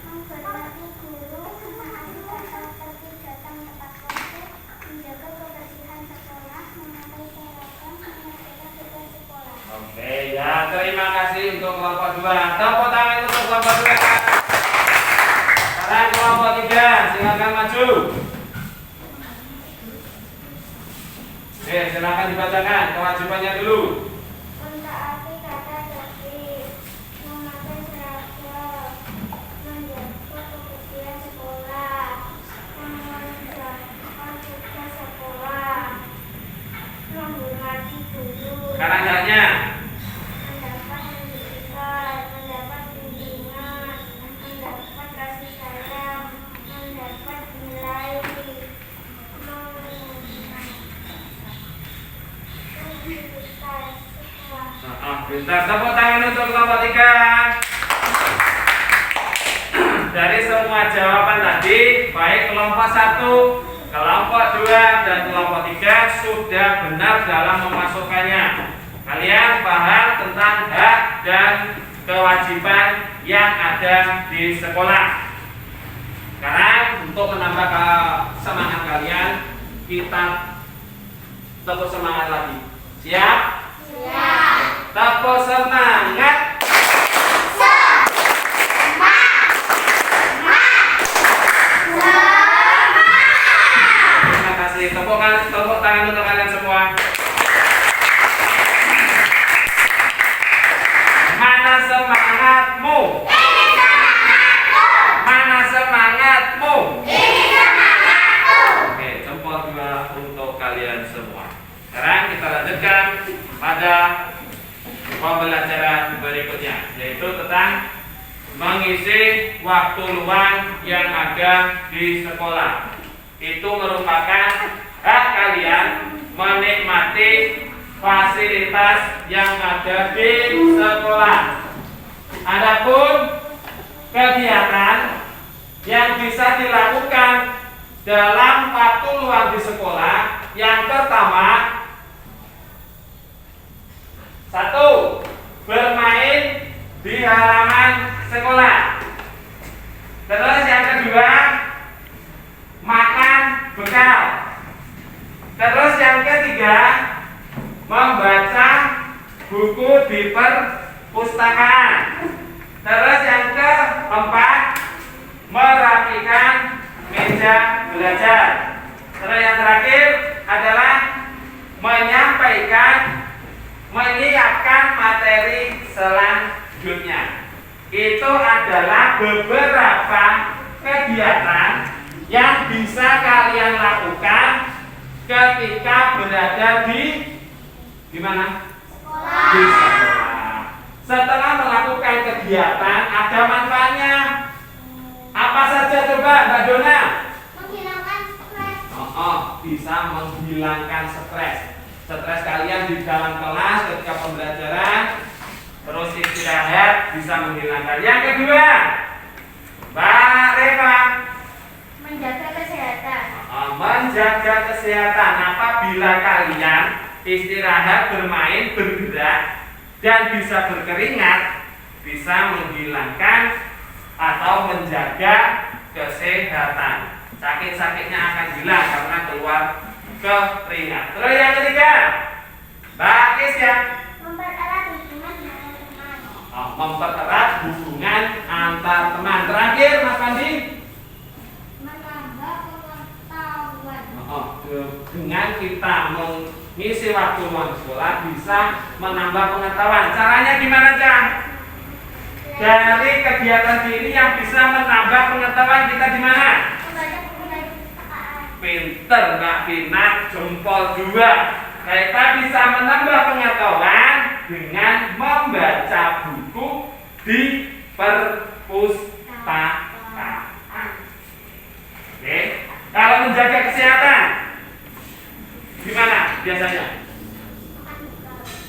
Menghormati guru, memahami atau pergi datang tepat waktu, menjaga kebersihan sekolah, memakai seragam, mengerjakan tugas sekolah. Oke, ya terima kasih untuk kelompok 2. Tepuk tangan untuk kelompok 2. Sekarang kelompok 3, silakan maju. Oke, silakan dibacakan kewajibannya dulu. Mentaati kata tertib, memakai Pintar. Tepuk tangan untuk kelompok 3. Dari semua jawaban tadi, baik kelompok 1, kelompok 2, dan kelompok 3 sudah benar dalam memasukkannya. Kalian paham tentang hak dan kewajiban yang ada di sekolah. Sekarang untuk menambah semangat kalian, kita tepuk semangat lagi. Siap? Siap. Tepuk semangat. Terima kasih. Tepuk tangan untuk kalian semua. Mana semangatmu? Mana semangatmu? Oke, jempol 2 untuk kalian semua. Sekarang kita lanjutkan pada pembelajaran berikutnya, yaitu tentang mengisi waktu luang yang ada di sekolah. Itu merupakan hak kalian menikmati fasilitas yang ada di sekolah. Adapun kegiatan yang bisa dilakukan dalam waktu luang di sekolah, yang pertama, 1. Bermain di halaman sekolah. Terus yang kedua, makan bekal. Terus yang ketiga, membaca buku di perpustakaan. Terus yang keempat, merapikan meja belajar. Terus yang terakhir adalah menyiapkan materi selanjutnya. Itu adalah beberapa kegiatan yang bisa kalian lakukan ketika berada di mana? Sekolah. Di sekolah. Setelah melakukan kegiatan, ada manfaatnya. Apa saja coba, Mbak Dona? Menghilangkan stres. Bisa menghilangkan stres. Stres kalian di dalam kelas ketika pembelajaran, terus istirahat bisa menghilangkan. Yang kedua, Mbak Reva, Menjaga kesehatan. menjaga kesehatan. Apabila kalian istirahat, bermain, bergerak, dan bisa berkeringat, bisa menghilangkan atau menjaga kesehatan. Sakit-sakitnya akan hilang karena keluar keringat. Terus yang ketiga, Mbak Kisya, Mempererat hubungan dengan teman. mempererat hubungan antar teman. Terakhir, Mas Pandi, Menambah pengetahuan. dengan kita mengisi waktu luang sekolah bisa menambah pengetahuan. Caranya gimana, Cang? Dari kegiatan ini yang bisa menambah pengetahuan kita di mana? Membaca buku dari perpustakaan. Pinter Mbak Vina, jempol 2. Kita bisa menambah pengetahuan dengan membaca buku di perpustakaan. Oke. Kalau menjaga kesehatan, gimana biasanya?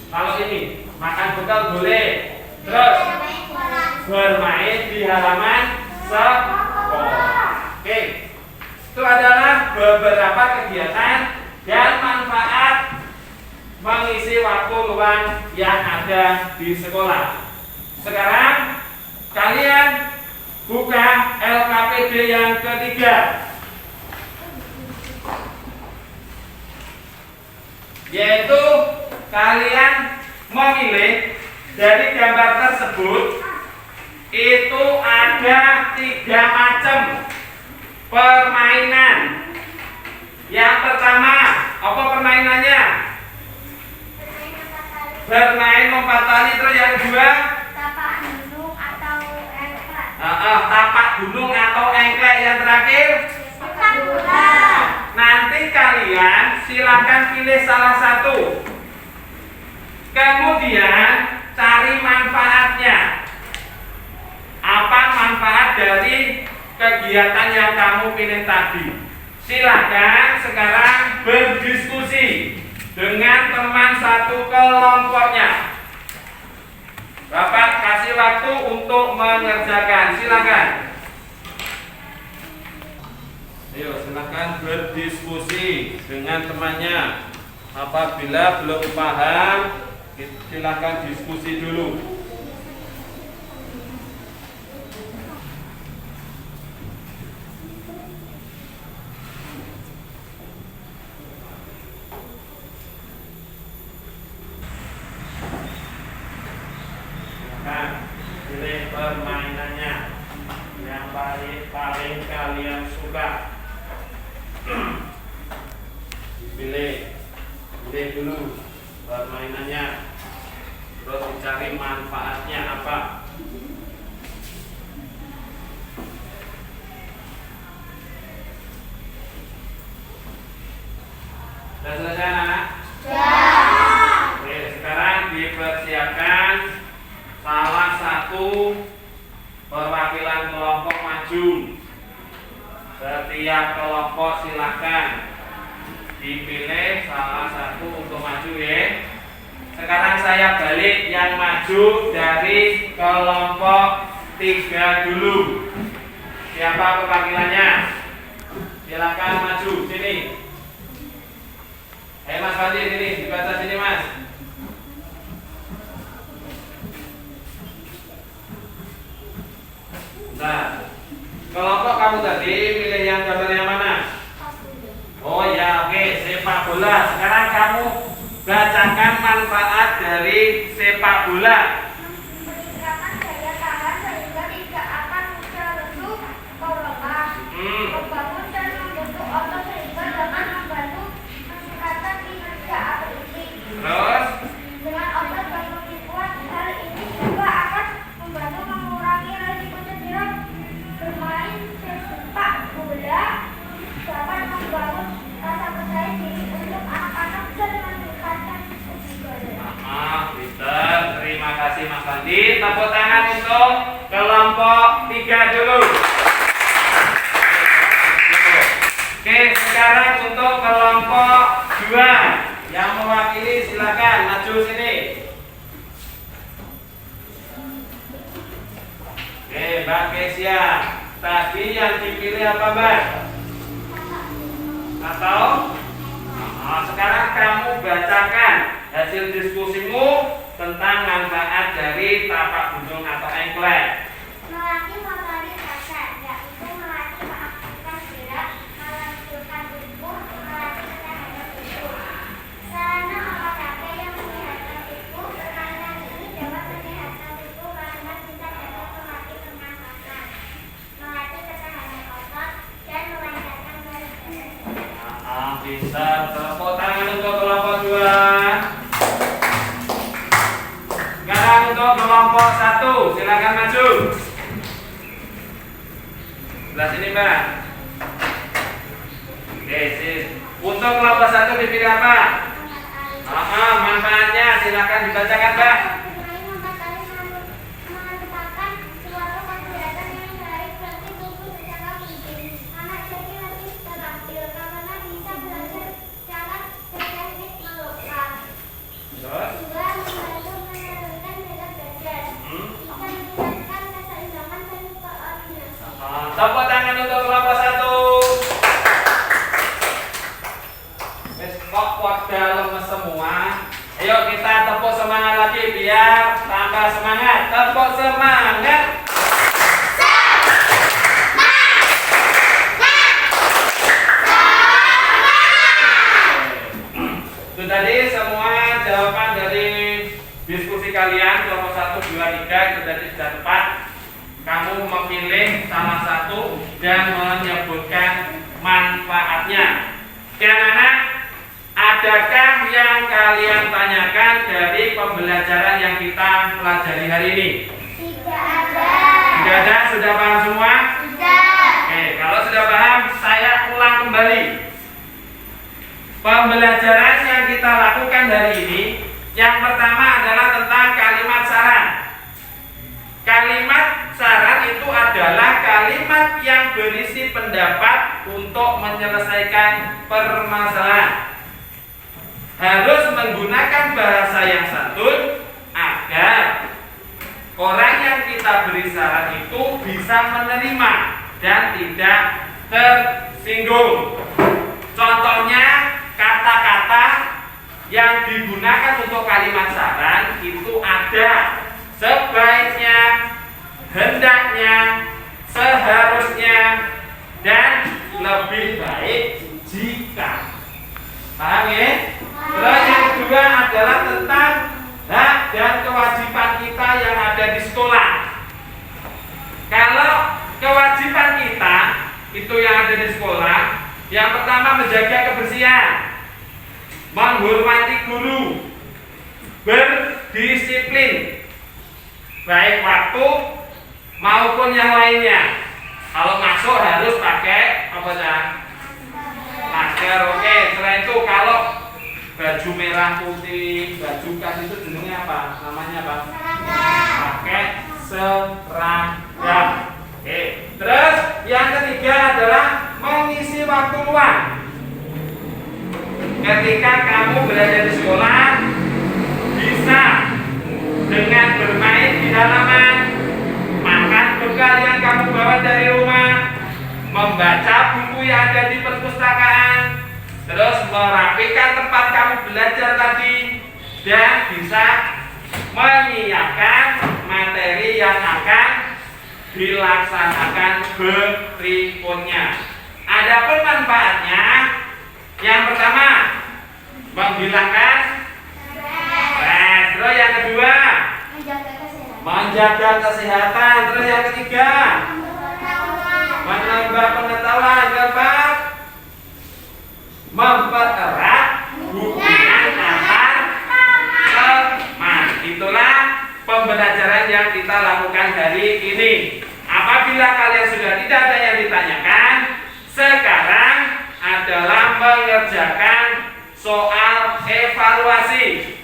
Kalau ini makan bekal boleh, terus bermain di halaman sekolah. Oke, itu adalah beberapa kegiatan dan manfaat mengisi waktu luang yang ada di sekolah. Sekarang kalian buka LKPD yang ketiga, yaitu kalian memilih dari gambar tersebut. Itu ada 3 macam permainan. Yang pertama, apa permainannya? Bermain lompat tali. Terus yang kedua, Tapak gunung atau engklek. tapak gunung atau engklek. Yang terakhir, Sepak bola. nanti kalian silakan pilih salah satu. Kemudian cari manfaatnya. Apa manfaat dari kegiatan yang kamu pilih tadi? Silakan sekarang berdiskusi dengan teman satu kelompoknya. untuk mengerjakan. Silakan. Ayo silakan berdiskusi dengan temannya. Apabila belum paham, silakan diskusi dulu. Pilih permainannya yang paling kalian suka. Pilih dulu permainannya, terus dicari manfaatnya apa. Sudah selesai anak-anak? Oke, sekarang dipersiapkan salah satu perwakilan kelompok maju. Setiap kelompok silakan dipilih salah satu untuk maju ya. Sekarang saya balik yang maju dari kelompok 3 dulu. Siapa perwakilannya? Silakan maju sini. Mas Fadil sini, dibaca sini Mas. Nah, kelompok kamu tadi pilih yang gambar yang mana? Oh ya, oke, sepak bola. Sekarang kamu bacakan manfaat dari sepak bola. Meningkatkan daya tahan sehingga tidak akan mudah lesu atau lemah. Membangun dan membentuk otot sehingga dapat membantu meningkatkan kinerja atletik. Terus? Dengan otot yang lebih kuat, hal ini juga akan membantu mengurangi risiko cedera. Bermain sepak bola dapat membangun rasa percaya diri untuk anak-anak dan meningkatkan kebugaran. Peter, terima kasih Mas Andi. Tepuk tangan untuk kelompok 3 dulu. Oke, sekarang untuk kelompok 2 yang mewakili silakan maju sini. Oke, Mbak Kesia. Tadi yang dipilih apa Mbak? Atau? Sekarang kamu bacakan hasil diskusimu tentang manfaat dari tapak gunung atau engklek. Melatih motorik kasar, yaitu melatih mengaktifkan gerak, melanjutkan tubuh, melatih ketahanan tubuh. Sarana olahraga yang menyehatkan tubuh, permainan ini dapat menyehatkan tubuh karena kita dapat melatih pernafasan, melatih ketahanan otot, dan melancarkan gerakan. Bisa tepuk tangan untuk kelompok 2. Sekarang untuk kelompok 1, silakan maju. Sebelah sini Mbak. Oke, untuk kelompok 1 dipilih apa? Manfaatnya silakan dibacakan Mbak. Bermain membatasi merupakan suatu kegiatan yang baik bagi tubuh secara penting. Anak jadi lebih terampil karena bisa belajar cara berteknik melukis. Terus? Juga membantu menurunkan berat badan. Bisa meningkatkan keseimbangan dan koordinasi. Tepuk tangan untuk kelompok 1. Wes kok pada lemes semua. Ayo kita tepuk semangat lagi biar tambah semangat. Tepuk semangat. Itu tadi semua jawaban dari diskusi kalian kelompok 1, 2, 3 itu tadi sudah tepat. Kamu memilih salah satu dan menyebutkan manfaatnya. Anak-anak, adakah yang kalian tanyakan dari pembelajaran yang kita pelajari hari ini? Tidak ada. Tidak ada? Sudah paham semua? Tidak. Oke, kalau sudah paham, saya ulang kembali. Pembelajaran yang kita lakukan hari ini, yang pertama adalah tentang kalimat saran. Kalimat saran itu adalah kalimat yang berisi pendapat untuk menyelesaikan permasalahan. Harus menggunakan bahasa yang santun agar orang yang kita beri saran itu bisa menerima dan tidak tersinggung. Contohnya kata-kata yang digunakan untuk kalimat saran itu ada sebaiknya, hendaknya, seharusnya, dan lebih baik jika. Paham ya? Terus yang kedua adalah tentang hak dan kewajiban kita yang ada di sekolah. Kalau kewajiban kita itu yang ada di sekolah, yang pertama menjaga kebersihan, menghormati guru, berdisiplin, baik waktu maupun yang lainnya. Kalau masuk harus pakai apa ya? Masker. Oke. Selain itu kalau baju merah putih, baju kas itu jenengnya apa? Namanya apa? Pakai seragam. Oke. Terus yang ketiga adalah mengisi waktu luang. Ketika kamu berada di sekolah, bisa dengan bermain di halaman, makan bekal yang kamu bawa dari rumah, membaca buku yang ada di perpustakaan, terus merapikan tempat kamu belajar tadi, dan bisa menyiapkan materi yang akan dilaksanakan berikutnya. Adapun manfaatnya, yang pertama menghilangkan stres, terus yang kedua menjaga kesehatan, terus yang ketiga menambah pengetahuan, keempat mempererat hubungan antar teman. Itulah pembelajaran yang kita lakukan hari ini. Apabila kalian sudah tidak ada yang ditanyakan, sekarang adalah mengerjakan soal evaluasi.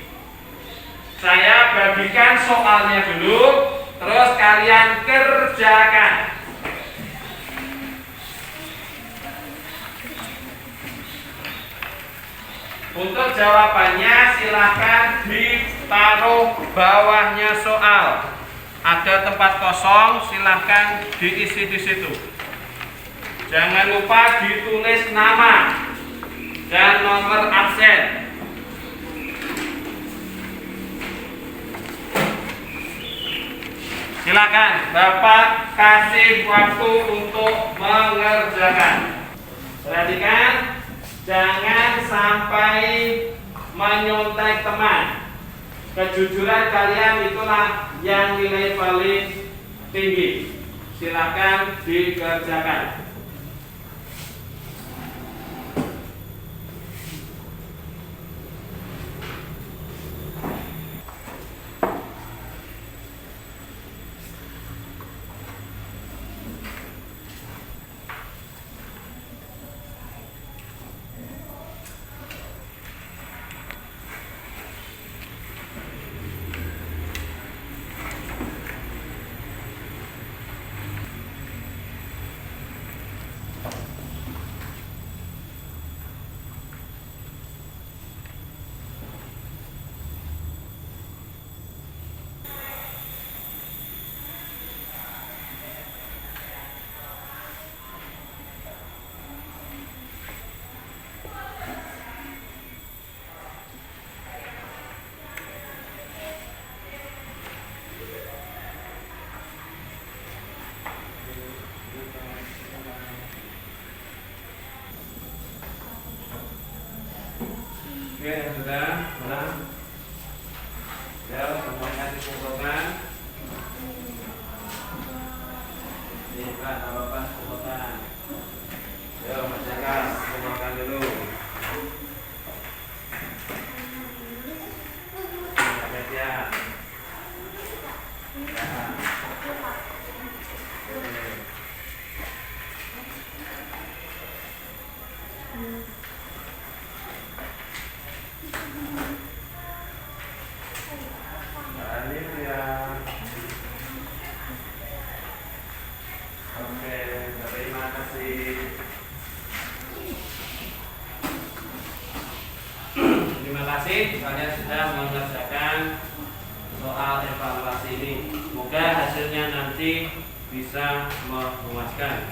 Saya bagikan soalnya dulu, terus kalian kerjakan. Untuk jawabannya silahkan ditaruh bawahnya soal. Ada tempat kosong, silahkan diisi di situ. Jangan lupa ditulis nama dan nomor absen. Silakan, Bapak kasih waktu untuk mengerjakan. Perhatikan, jangan sampai menyontek teman. Kejujuran kalian itulah yang nilai paling tinggi. Silakan dikerjakan. Oke, sudah, ulang. Ya, semuanya dikumpulkan. Ini Pak, apa-apa, kumpulkan. Ya, Mas Jaka, kumpulkan dulu. Oke, siap. Ya. Oke, terima kasih. Terima kasih kalian sudah mengerjakan soal evaluasi ini. Semoga semoga hasilnya nanti bisa memuaskan.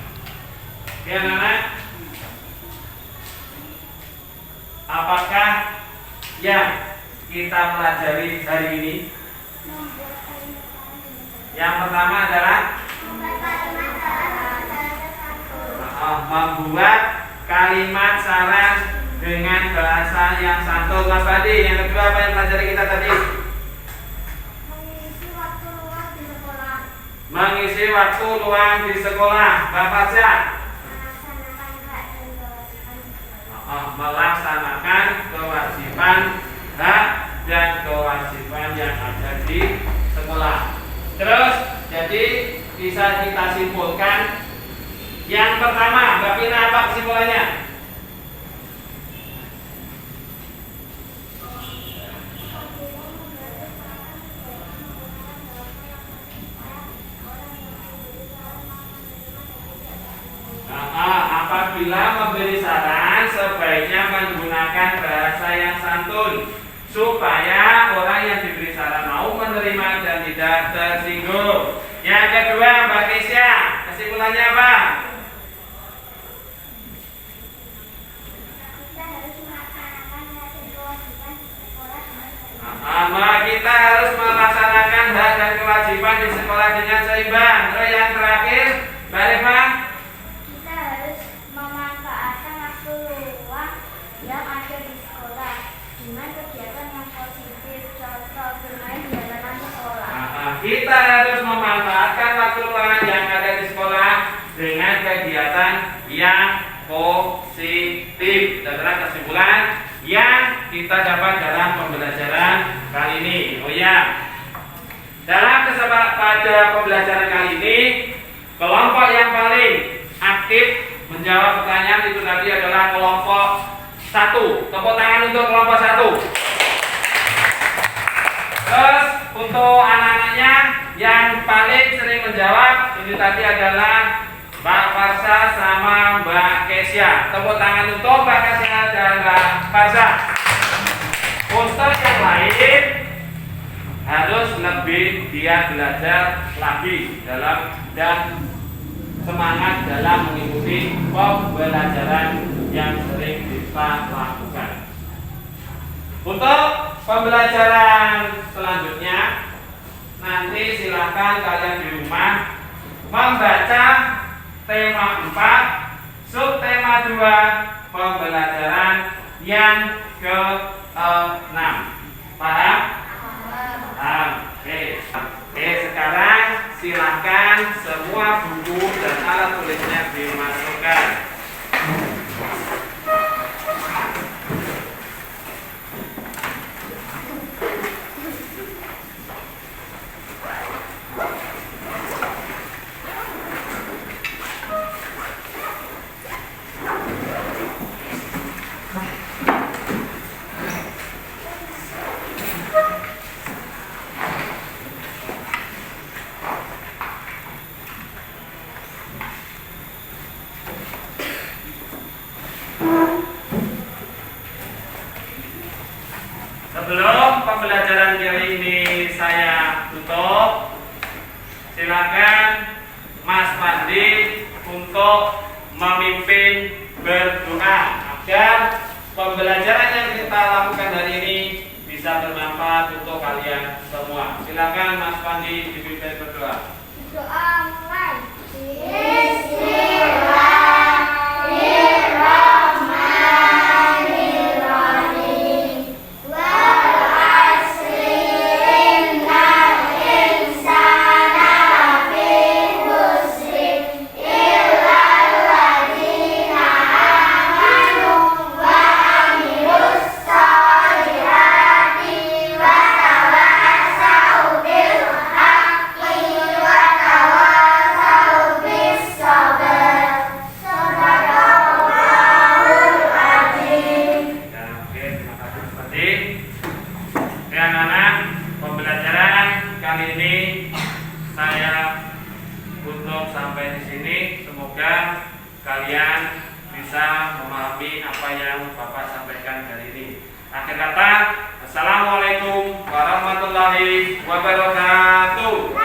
Oke anak-anak, apakah yang kita pelajari hari ini? Yang pertama adalah membuat kalimat saran dengan bahasa yang santun. Mas Fadi, yang kedua apa yang pelajari kita tadi? Mengisi waktu luang di sekolah. Mengisi waktu luang di sekolah. Bapak Syah? Melaksanakan kewajiban hak dan kewajiban yang ada di sekolah. Terus, jadi bisa kita simpulkan. Yang pertama, Mbak Pina, apa kesimpulannya? Apabila memberi saran, sebaiknya menggunakan bahasa yang santun supaya orang yang diberi saran mau menerima dan tidak tersinggung. Yang kedua, Mbak Kesia, kesimpulannya apa? Kita harus melaksanakan hak dan kewajiban di sekolah dengan seimbang. Terus yang terakhir, Mbak Reva? Kita harus memanfaatkan waktu luang yang ada di sekolah dengan kegiatan yang positif, contoh bermain di halaman sekolah. Kita harus memanfaatkan waktu luang yang ada di sekolah dengan kegiatan yang positif. Adalah kesimpulan yang kita dapat dalam pembelajaran kali ini. Oh ya, dalam pada pembelajaran kali ini, kelompok yang paling aktif menjawab pertanyaan itu tadi adalah kelompok 1. Tepuk tangan untuk kelompok 1. Terus untuk anak-anaknya yang paling sering menjawab ini tadi adalah Mbak Farsa sama Mbak Kesia. Tepuk tangan untuk Mbak Kesia dan Mbak Farsa. Untuk yang lain harus lebih giat belajar lagi dalam dan semangat dalam mengikuti pembelajaran yang sering kita lakukan. Untuk pembelajaran selanjutnya, nanti silakan kalian di rumah membaca tema 4, subtema 2, pembelajaran yang ke-6. Paham? Paham. Oke, sekarang silakan semua buku dan alat tulisnya dimasukkan. Sebelum pembelajaran kali ini saya tutup, silakan Mas Pandi untuk memimpin berdoa agar pembelajaran yang kita lakukan hari ini bisa bermanfaat untuk kalian semua. Silakan Mas Pandi dipimpin berdoa. Doa mulai. Bismillahirrahmanirrahim. Wal asri innal insana lafi khusr illa alladziina aamanu wa amilus sholihati wa tawasaw bil haqqi wa tawasaw bis sabr. Sadaqallahul azim. Ya, oke, terima kasih Mas Pandi. Oke anak-anak, pembelajaran kali ini saya tutup sampai di sini. Semoga kalian bisa memahami apa yang Bapak sampaikan hari ini. Akhir kata, Assalamualaikum warahmatullahi wabarakatuh.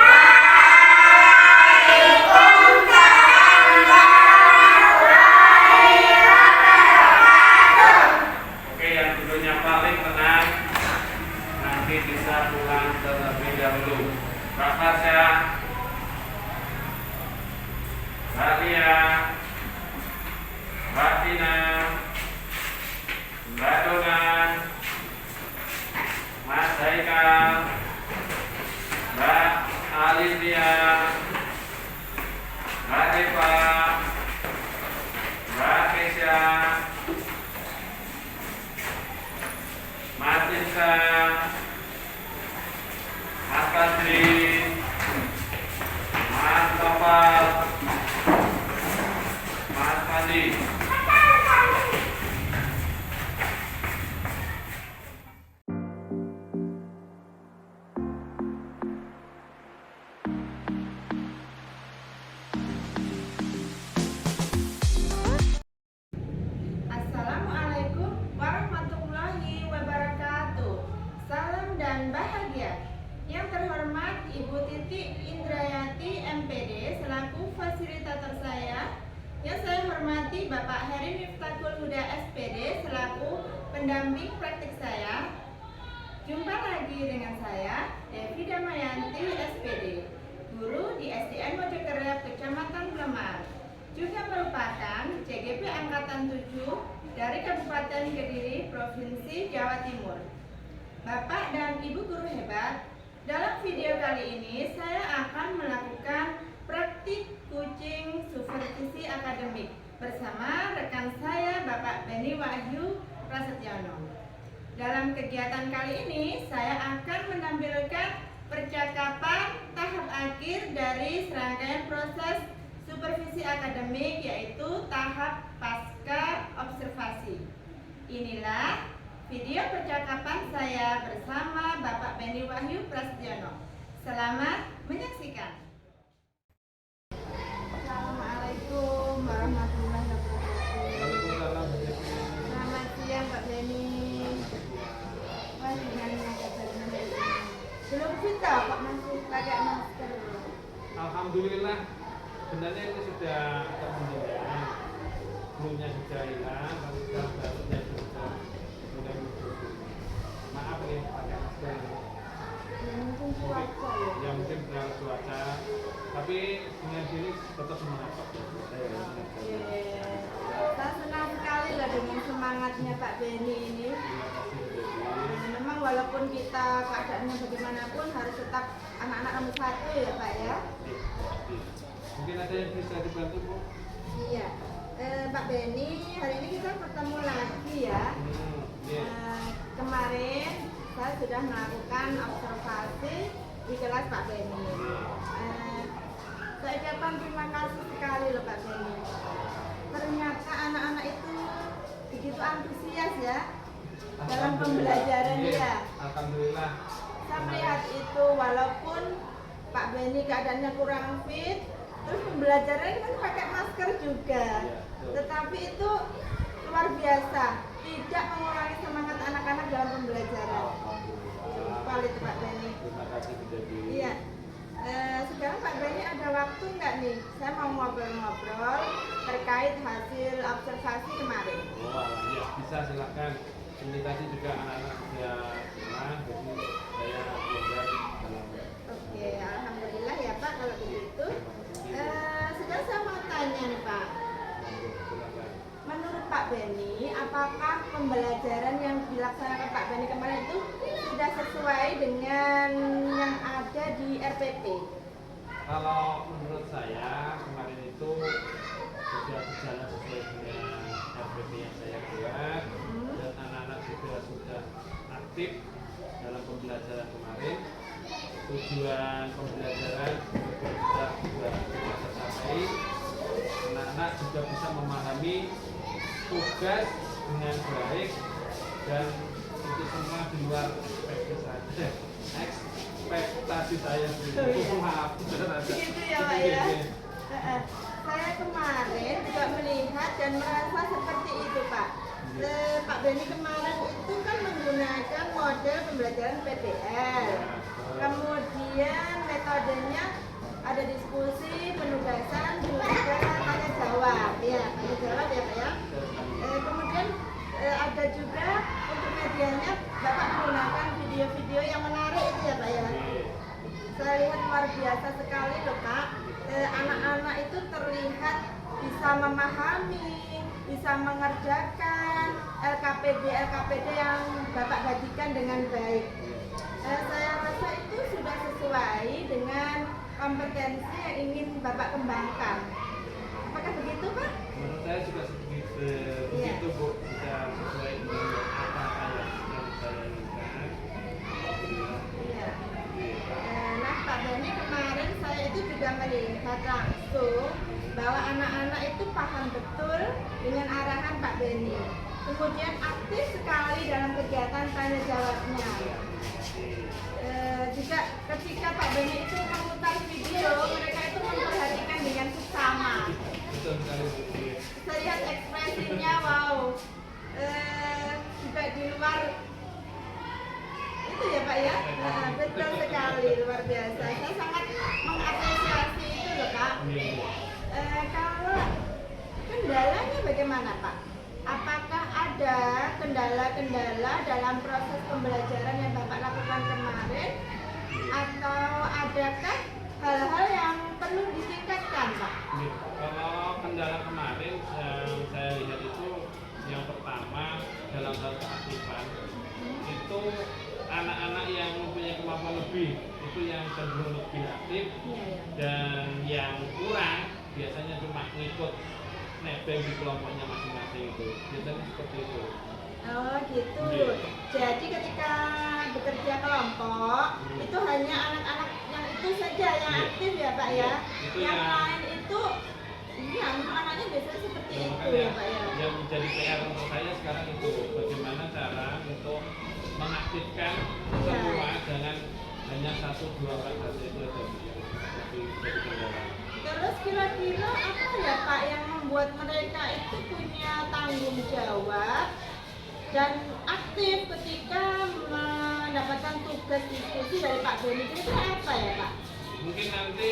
terlebih dahulu. Mbak Marsha, Mbak Lia, Mbak Tina, Mbak Donan, Mas Haikal, Mbak Alicia, Mbak Eva, Mbak Kesha, Mas Insa, Mas Kadri, Mas Topal, Mas Pandi. Assalamualaikum warahmatullahi wabarakatuh. Salam dan bahagia. Yang terhormat Ibu Titi Indrayati MPD selaku fasilitator saya. Yang saya hormati Bapak Heri Miftahul Huda SPD selaku pendamping praktik saya. Jumpa lagi dengan saya, Devi Damayanti SPD, guru di SDN Mojokerep Kecamatan Blemar. Juga merupakan CGP Angkatan 7 dari Kabupaten Kediri, Provinsi Jawa Timur. Bapak dan Ibu guru hebat, dalam video kali ini saya akan melakukan praktik kucing supervisi akademik bersama rekan saya Bapak Beni Wahyu Prasetyono. Dalam kegiatan kali ini saya akan menampilkan percakapan tahap akhir dari serangkaian proses supervisi akademik, yaitu tahap pasca observasi. Inilah video percakapan saya bersama Bapak Beni Wahyu Prasetyono. Selamat menyaksikan. Assalamualaikum warahmatullahi wabarakatuh. Selamat siang Pak Beni. Wah, dengan belum kita Pak masih pakai masker. Alhamdulillah, sebenarnya ini sudah agak mendingan, flu-nya sudah hilang, tapi sekarang batuknya sudah mulai muncul. Maaf nih pakai masker. Mungkin cuaca ya. Ya mungkin pengaruh cuaca, tapi dengan diri tetap semangat. Oke. Saya senang sekali lah dengan semangatnya Pak Beni ini. Memang walaupun kita keadaannya bagaimanapun harus tetap anak-anak nomor satu ya Pak ya. Mungkin ada yang bisa dibantu Bu? Iya. Pak Beni, hari ini kita ketemu lagi ya. Iya. Kemarin saya sudah melakukan observasi di kelas Pak Beni. Saya ucapkan terima kasih sekali loh Pak Beni. Ternyata anak-anak itu begitu antusias ya dalam pembelajaran ya. Alhamdulillah. Saya melihat itu walaupun Pak Beni keadaannya kurang fit, terus pembelajaran kan pakai masker juga, tetapi itu luar biasa, tidak mengurangi semangat anak-anak dalam pembelajaran. Jempol itu Pak Beni. Terima kasih sudah di. Iya. Sekarang Pak Beni ada waktu nggak nih? Saya mau ngobrol-ngobrol terkait hasil observasi kemarin. Oh, ya bisa silakan. Ini tadi juga anak-anak sudah pulang, jadi saya belajar dalam. Oke, alhamdulillah ya Pak kalau begitu. Sekarang saya mau tanya nih Pak. Silakan. Menurut Pak Beni, apakah pembelajaran yang dilaksanakan Pak Beni kemarin itu sudah sesuai dengan yang ada di RPP? Kalau menurut saya kemarin itu sudah berjalan sesuai dengan RPP yang saya buat, dan anak-anak juga sudah aktif dalam pembelajaran kemarin. Tujuan pembelajaran juga tercapai. Anak-anak juga bisa memahami tugas dengan baik, dan itu semua di luar ekspektasi saya sendiri. Maaf, Gitu ya Pak ya. Saya kemarin juga melihat dan merasa seperti itu Pak. Pak Beni kemarin itu kan menggunakan model pembelajaran PBL. Kemudian metodenya ada diskusi, penugasan, juga tanya jawab. Ya, tanya jawab ya Pak ya. Kemudian ada juga untuk medianya Bapak menggunakan video-video yang menarik itu ya Pak ya. luar biasa sekali loh Kak. Anak-anak itu terlihat bisa memahami, bisa mengerjakan LKPD yang Bapak bagikan dengan baik. Saya rasa itu sudah sesuai dengan kompetensi yang ingin Bapak kembangkan. Apakah begitu Pak? Menurut saya juga begitu Bu, sudah sesuai dengan apa yang saya inginkan. Alhamdulillah. Iya. Nah Pak Beni, kemarin saya itu juga melihat langsung bahwa anak-anak itu paham betul dengan arahan Pak Beni. Kemudian aktif sekali dalam kegiatan tanya jawabnya. Juga ketika Pak Beni itu memutar video, mereka itu memperhatikan dengan seksama. Betul sekali Bu. Saya lihat ekspresinya, wow. Juga di luar itu ya Pak ya, betul sekali, luar biasa. Saya sangat mengapresiasi itu loh Kak. Kalau kendalanya bagaimana Pak? Apakah ada kendala-kendala dalam proses pembelajaran yang Bapak lakukan kemarin? Atau adakah hal-hal yang perlu ditingkatkan Pak? Kalau kendala kemarin yang saya lihat itu yang pertama dalam hal keaktifan itu anak-anak yang mempunyai kemampuan lebih itu yang cenderung lebih aktif, dan yang kurang biasanya cuma ngikut nebeng di kelompoknya masing-masing, itu biasanya seperti itu. Oh gitu. Iya. Jadi ketika bekerja kelompok itu hanya anak-anak yang itu saja yang Iya. aktif ya Pak ya. Iya, itu Yang yang- lain itu iya, anaknya biasanya seperti Ya, itu makanya ya Pak ya. yang menjadi PR untuk saya sekarang itu bagaimana cara untuk mengaktifkan semua, jangan hanya 1-2 orang saja, itu aja yang lebih jadi kendala. Terus kira-kira apa ya Pak yang membuat mereka itu punya tanggung jawab dan aktif ketika mendapatkan tugas diskusi dari Pak Beni? Kira-kira apa ya Pak? Mungkin nanti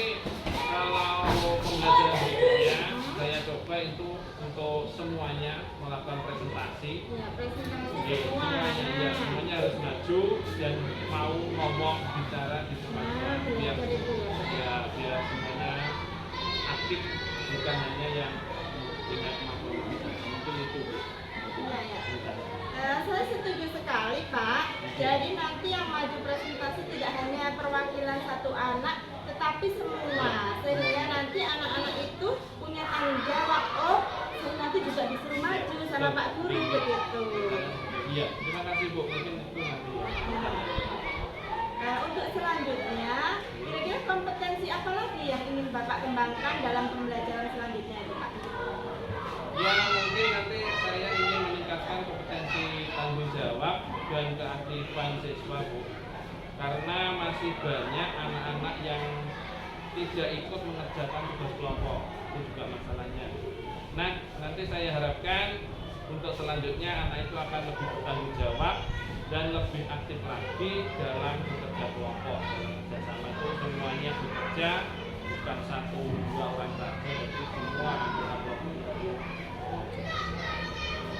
kalau pembelajaran berikutnya saya coba itu untuk semuanya melakukan presentasi. Ya, presentasi Ya, semuanya harus maju dan mau ngomong bicara di depan biar biar semuanya aktif, bukan hanya yang dengan kemampuan bicara. Mungkin itu. Iya ya. Saya setuju sekali Pak. Jadi nanti yang maju presentasi tidak hanya perwakilan satu anak, tetapi semua, sehingga nanti anak-anak itu punya tanggung jawab. Oh, saya nanti juga disuruh maju sama Pak Guru begitu. Iya, terima kasih Bu. Mungkin itu nanti ya. Untuk selanjutnya, kira-kira kompetensi apa lagi yang ingin Bapak kembangkan dalam pembelajaran selanjutnya itu Pak? Ya, mungkin nanti saya ingin meningkatkan kompetensi tanggung jawab dan keaktifan siswa Bu. Karena masih banyak anak-anak yang tidak ikut mengerjakan tugas kelompok, itu juga masalahnya. Nah, nanti saya harapkan untuk selanjutnya anak itu akan lebih bertanggung jawab dan lebih aktif lagi dalam bekerja kelompok. Bersama itu semuanya bekerja, bukan 1-2 orang saja, jadi semua anggota kelompok itu.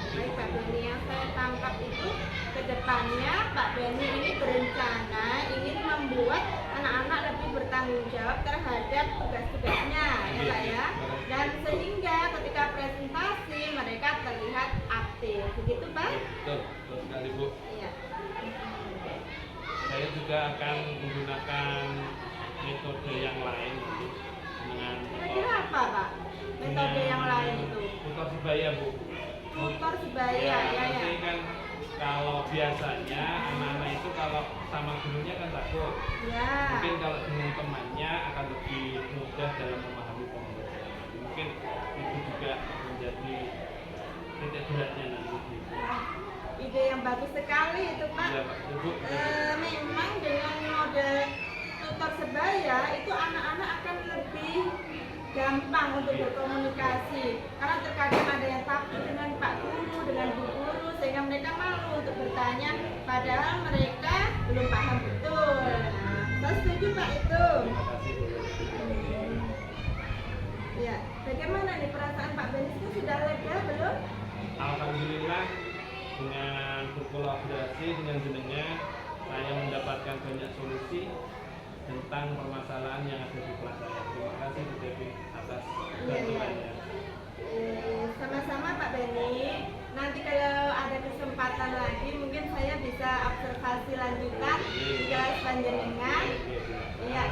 Baik Pak Beni, yang saya tangkap itu kedepannya Pak Beni ini berencana ingin membuat anak-anak lebih bertanggung jawab terhadap tugas-tugasnya ya Pak ya, dan sehingga ketika presentasi mereka terlihat aktif, begitu Pak? Betul, betul sekali Bu. Iya. Saya juga akan menggunakan metode yang lain dengan Kira-kira apa Pak? Metode yang lain itu? tutor sebaya Bu. Tutor sebaya Ya, ya ya. nanti kan kalau biasanya anak-anak itu kalau sama gurunya kan takut. Ya. Mungkin kalau dengan temannya akan lebih mudah dalam memahami pembelajaran. Mungkin itu juga menjadi titik beratnya nanti. Wah, ide yang bagus sekali itu Pak. Ya, Pak. Ibu. Memang dengan model tutor sebaya itu anak-anak akan lebih gampang untuk berkomunikasi, karena terkadang ada yang takut dengan Pak Guru, dengan Bu Guru, sehingga mereka malu untuk bertanya padahal mereka belum paham betul. Nah, saya setuju Pak itu. Terima kasih Bu. Ya, bagaimana nih perasaan Pak Beni itu sudah lega belum? Alhamdulillah dengan berkolaborasi dengan jenengan saya mendapatkan banyak solusi tentang permasalahan yang ada di kelas saya. Terima kasih Bu Devi atas bantuannya. Sama-sama Pak Beni. Nanti kalau ada kesempatan lagi mungkin saya bisa observasi lanjutan di kelas panjenengan. Iya.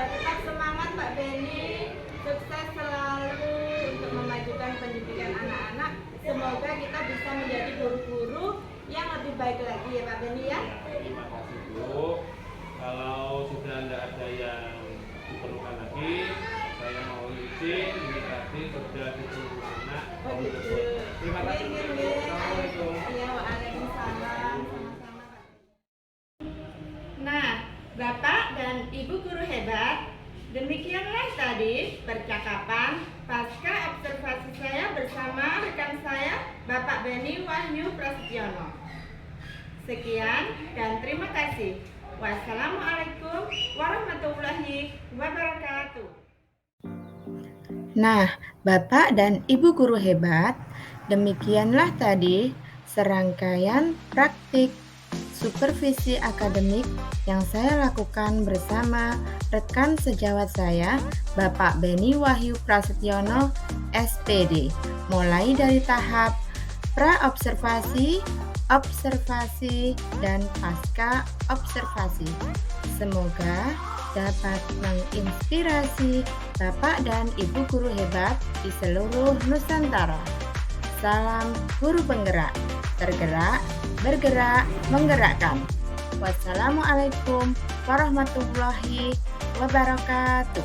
Tetap semangat Pak Beni. Sukses selalu untuk memajukan pendidikan anak-anak. Semoga kita bisa menjadi guru-guru yang lebih baik lagi ya Pak Beni ya. Terima kasih Bu. Kalau sudah tidak ada yang diperlukan lagi, saya mau izin. Ini tadi sudah ditunggu anak. Oh gitu. Terima kasih Bu. Assalamualaikum. Iya, waalaikumsalam. Sama-sama Pak. Nah, Bapak dan Ibu guru hebat, demikianlah tadi percakapan pasca observasi saya bersama rekan saya, Bapak Beni Wahyu Prasetyono. Sekian dan terima kasih. Wassalamualaikum warahmatullahi wabarakatuh. Nah, Bapak dan Ibu guru hebat, demikianlah tadi serangkaian praktik supervisi akademik yang saya lakukan bersama rekan sejawat saya, Bapak Beni Wahyu Prasetyono, SPD, mulai dari tahap pra-observasi, observasi, dan pasca observasi. Semoga dapat menginspirasi Bapak dan Ibu guru hebat di seluruh Nusantara. Salam guru penggerak, tergerak, bergerak, menggerakkan. Wassalamualaikum warahmatullahi wabarakatuh.